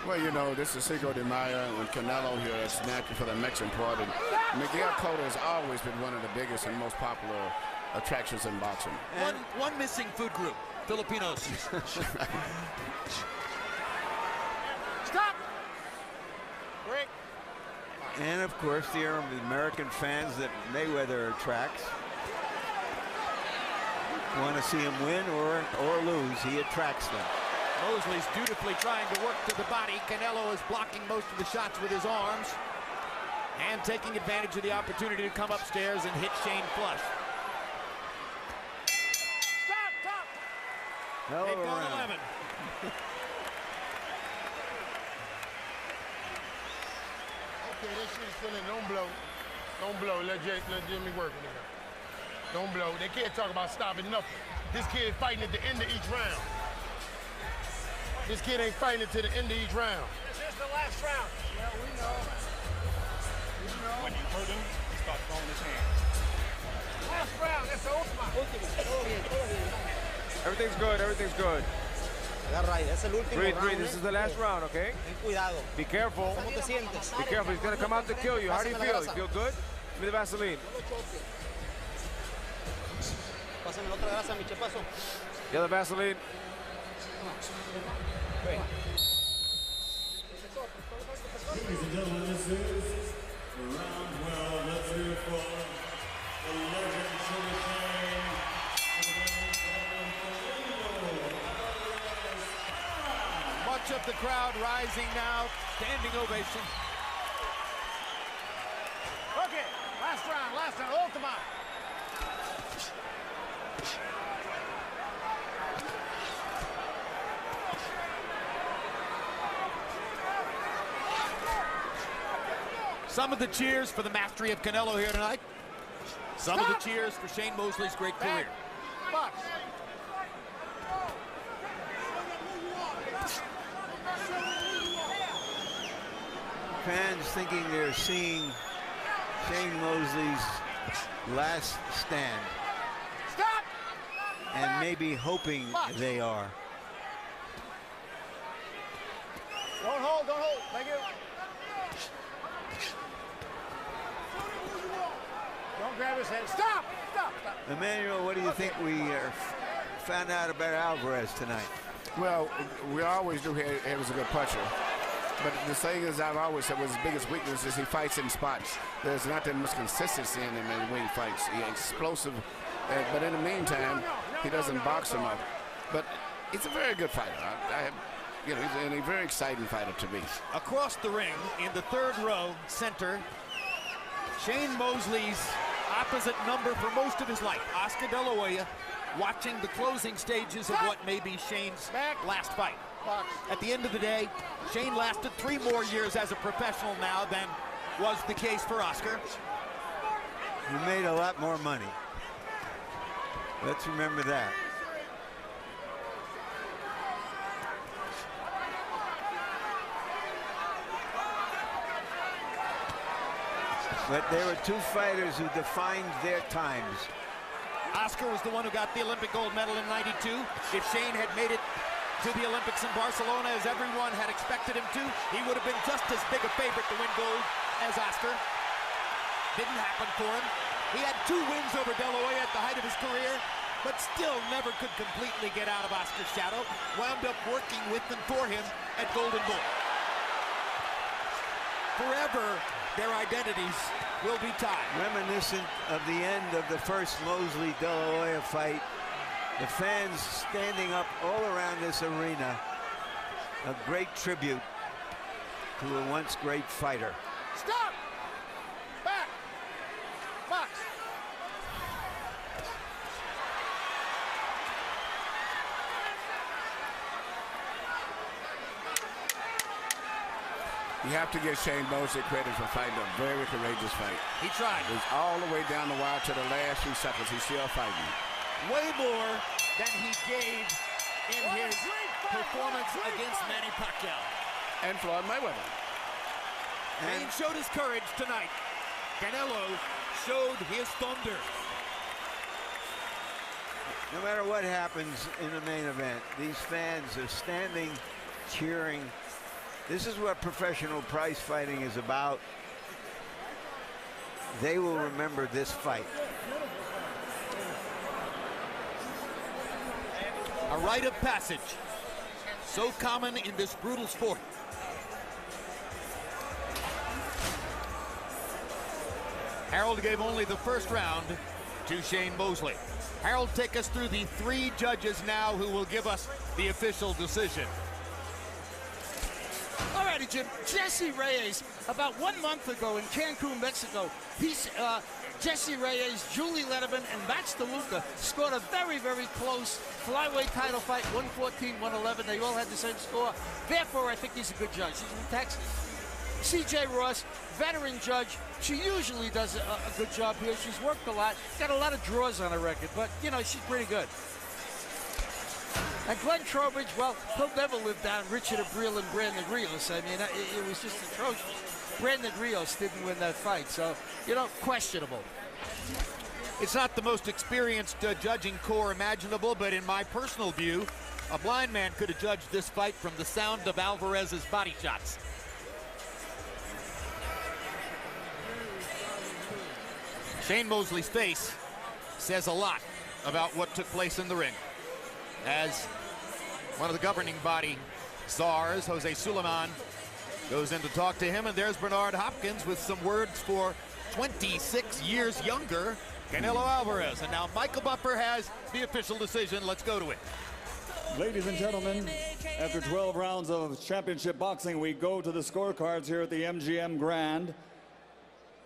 Well, you know, this is Cinco de Mayo and Canelo here. It's natural for the Mexican part. And Miguel Cotto has always been one of the biggest and most popular attractions in boxing. One missing food group, Filipinos. Stop! Break. And of course, the American fans that Mayweather attracts. Want to see him win or lose, he attracts them. Mosley's dutifully trying to work to the body. Canelo is blocking most of the shots with his arms and taking advantage of the opportunity to come upstairs and hit Shane flush. Stop! They've gone 11. Okay, that shit's still in. Don't blow. Don't blow. Let Jimmy work with it. Don't blow. They can't talk about stopping nothing. This kid is fighting at the end of each round. This kid ain't fighting it to the end of each round. This is the last round. Yeah, we know. When you hurt him, he starts throwing his hands. Last round, that's the ultimate. Everything's good, everything's good. Breathe, breathe. This is the last round, okay? Be careful. Be careful. He's going to come out to kill you. How do you feel? You feel good? Give me the Vaseline. Get the Vaseline. Ladies and gentlemen, this is round 12. Let's hear it for the legend Shane. Much of the crowd rising now, standing ovation. Okay, last round, ultimate. Some of the cheers for the mastery of Canelo here tonight. Some of the cheers for Shane Mosley's great career. Box. Fans thinking they're seeing Shane Mosley's last stand. Stop! And maybe hoping they are. Don't hold. Thank you. Don't grab his head. Stop! Emmanuel, what do you think we found out about Alvarez tonight? Well, we always knew he was a good puncher. But the thing is, I've always said was his biggest weakness is he fights in spots. There's not that much consistency in him when he fights. He's explosive, but in the meantime, he doesn't box him up. But he's a very good fighter. He's a very exciting fighter to me. Across the ring, in the third row, center, Shane Mosley's opposite number for most of his life, Oscar De La Hoya, watching the closing stages of what may be Shane's last fight. At the end of the day, Shane lasted 3 more years as a professional now than was the case for Oscar. He made a lot more money. Let's remember that. But there were 2 fighters who defined their times. Oscar was the one who got the Olympic gold medal in '92. If Shane had made it to the Olympics in Barcelona as everyone had expected him to, he would have been just as big a favorite to win gold as Oscar. Didn't happen for him. He had 2 wins over De La Hoya at the height of his career, but still never could completely get out of Oscar's shadow. Wound up working with and for him at Golden Bull. Forever, their identities will be tied. Reminiscent of the end of the first Mosley-De La Hoya fight, the fans standing up all around this arena, a great tribute to a once great fighter. Stop! Back! Box! You have to give Shane Mosley credit for fighting a very courageous fight. He tried. He was all the way down the wire to the last few seconds. He's still fighting. Way more than he gave in his performance against Manny Pacquiao. And Floyd Mayweather. Shane showed his courage tonight. Canelo showed his thunder. No matter what happens in the main event, these fans are standing, cheering. This is what professional prize fighting is about. They will remember this fight. A rite of passage, so common in this brutal sport. Harold gave only the first round to Shane Mosley. Harold, take us through the 3 judges now who will give us the official decision. All righty, Jim. Jesse Reyes, about 1 month ago in Cancun, Mexico, Jesse Reyes, Julie Letterman, and Max DeLuca scored a very, very close flyweight title fight, 114-111. They all had the same score. Therefore, I think he's a good judge. He's from Texas. C.J. Ross, veteran judge. She usually does a good job here. She's worked a lot, got a lot of draws on her record, but, you know, she's pretty good. And Glenn Trowbridge, well, he'll never live down Richard Abril and Brandon Rios. I mean, it was just atrocious. Brandon Rios didn't win that fight, so, you know, questionable. It's not the most experienced judging corps imaginable, but in my personal view, a blind man could have judged this fight from the sound of Alvarez's body shots. Shane Mosley's face says a lot about what took place in the ring. As one of the governing body czars, Jose Suleiman, goes in to talk to him, and there's Bernard Hopkins with some words for 26 years younger Canelo Alvarez. And now Michael Buffer has the official decision. Let's go to it. Ladies and gentlemen, after 12 rounds of championship boxing, we go to the scorecards here at the MGM Grand.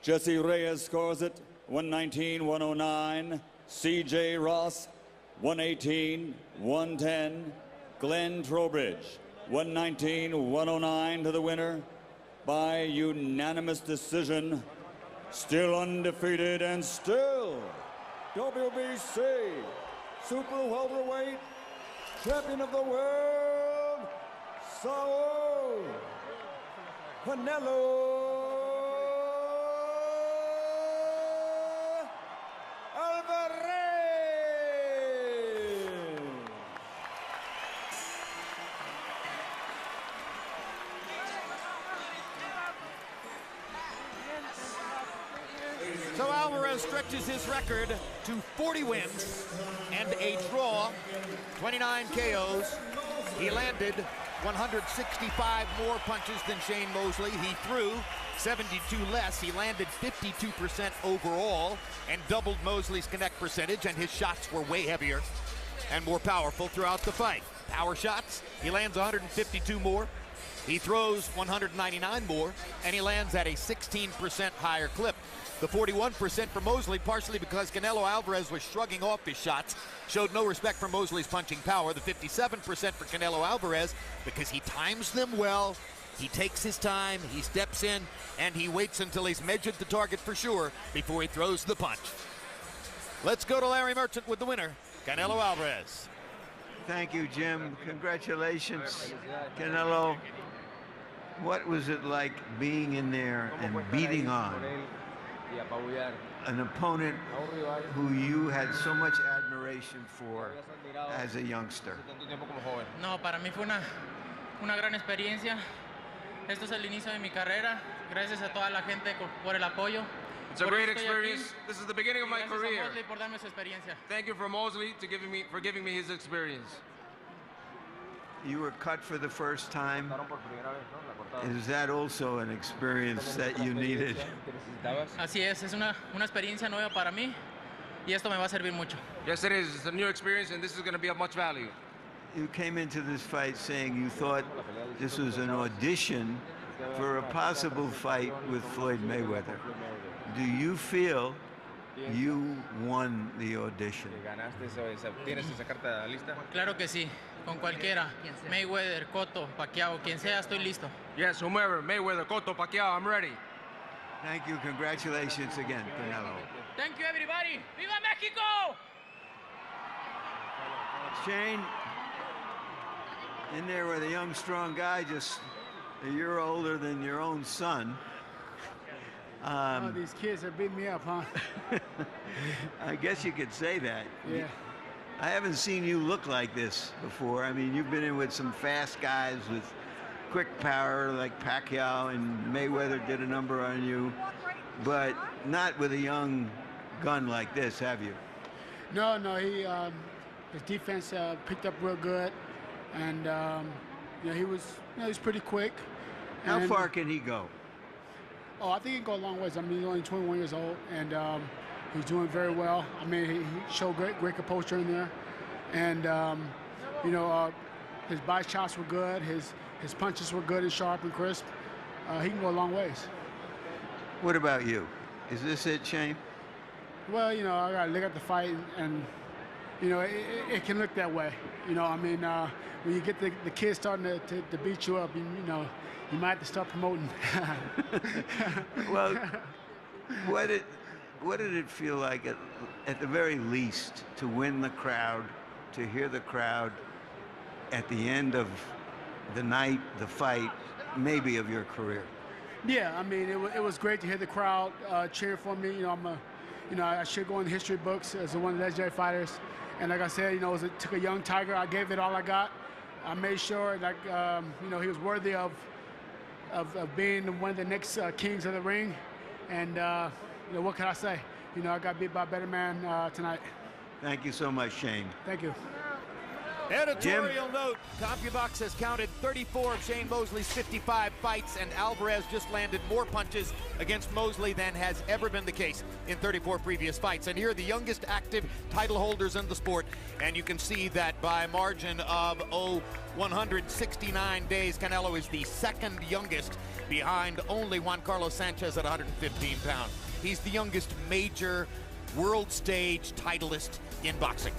Jesse Reyes scores it 119-109. C.J. Ross 118-110. Glenn Trowbridge 119-109 to the winner by unanimous decision. Still undefeated and still WBC super welterweight champion of the world, Saul Canelo Alvarez. So Alvarez stretches his record to 40 wins and a draw, 29 KOs. He landed 165 more punches than Shane Mosley. He threw 72 less. He landed 52% overall and doubled Mosley's connect percentage, and his shots were way heavier and more powerful throughout the fight. Power shots, he lands 152 more. He throws 199 more, and he lands at a 16% higher clip. The 41% for Mosley, partially because Canelo Alvarez was shrugging off his shots, showed no respect for Mosley's punching power. The 57% for Canelo Alvarez, because he times them well, he takes his time, he steps in, and he waits until he's measured the target for sure before he throws the punch. Let's go to Larry Merchant with the winner, Canelo Alvarez. Thank you, Jim. Congratulations, Canelo. What was it like being in there and beating on an opponent who you had so much admiration for as a youngster? No, para mí fue una gran experiencia. Esto es el inicio de mi carrera. Gracias a toda la gente por el apoyo. It's a great experience. This is the beginning of my career. Mosley por darme su experiencia. Thank you for Mosley for giving me his experience. You were cut for the first time. Is that also an experience that you needed? Así es una experiencia nueva para mí y esto me va a servir mucho. Yes, it is. It's a new experience, and this is going to be of much value. You came into this fight saying you thought this was an audition for a possible fight with Floyd Mayweather. Do you feel you won the audition? Claro que sí, con cualquiera. Mayweather, Cotto, Pacquiao, quien sea, estoy listo. Yes, whomever, Mayweather, Cotto, Pacquiao, I'm ready. Thank you. Congratulations again, Canelo. Thank you, everybody. ¡Viva México! Shane, in there with a young, strong guy, just a year older than your own son. Oh, these kids are beating me up, huh? I guess you could say that. Yeah. I haven't seen you look like this before. I mean, you've been in with some fast guys with quick power like Pacquiao, and Mayweather did a number on you, but not with a young gun like this, have you? No, his defense picked up real good, and you know, he was pretty quick. How far can he go? Oh, I think he can go a long ways. I mean, he's only 21 years old, and he's doing very well. I mean, he showed great composure in there, and you know, his body shots were good. His punches were good and sharp and crisp. He can go a long ways. What about you? Is this it, Shane? Well, you know, I got to look at the fight, and you know, it can look that way. You know, I mean, when you get the kids starting to beat you up, you know, you might have to start promoting. Well, what did it feel like at the very least to win the crowd, to hear the crowd at the end of the night, the fight, maybe of your career? Yeah, I mean, it was great to hear the crowd cheering for me. You know, I should go in the history books as one of the legendary fighters. And like I said, you know, it took a young tiger. I gave it all I got. I made sure that you know, he was worthy of being one of the next kings of the ring. And you know, what can I say? You know, I got beat by a better man tonight. Thank you so much, Shane. Thank you. Editorial note, CompuBox has counted 34 of Shane Mosley's 55 fights, and Alvarez just landed more punches against Mosley than has ever been the case in 34 previous fights. And here are the youngest active title holders in the sport, and you can see that by a margin of 169 days, Canelo is the second youngest, behind only Juan Carlos Sanchez at 115 pounds. He's the youngest major world stage titleist in boxing.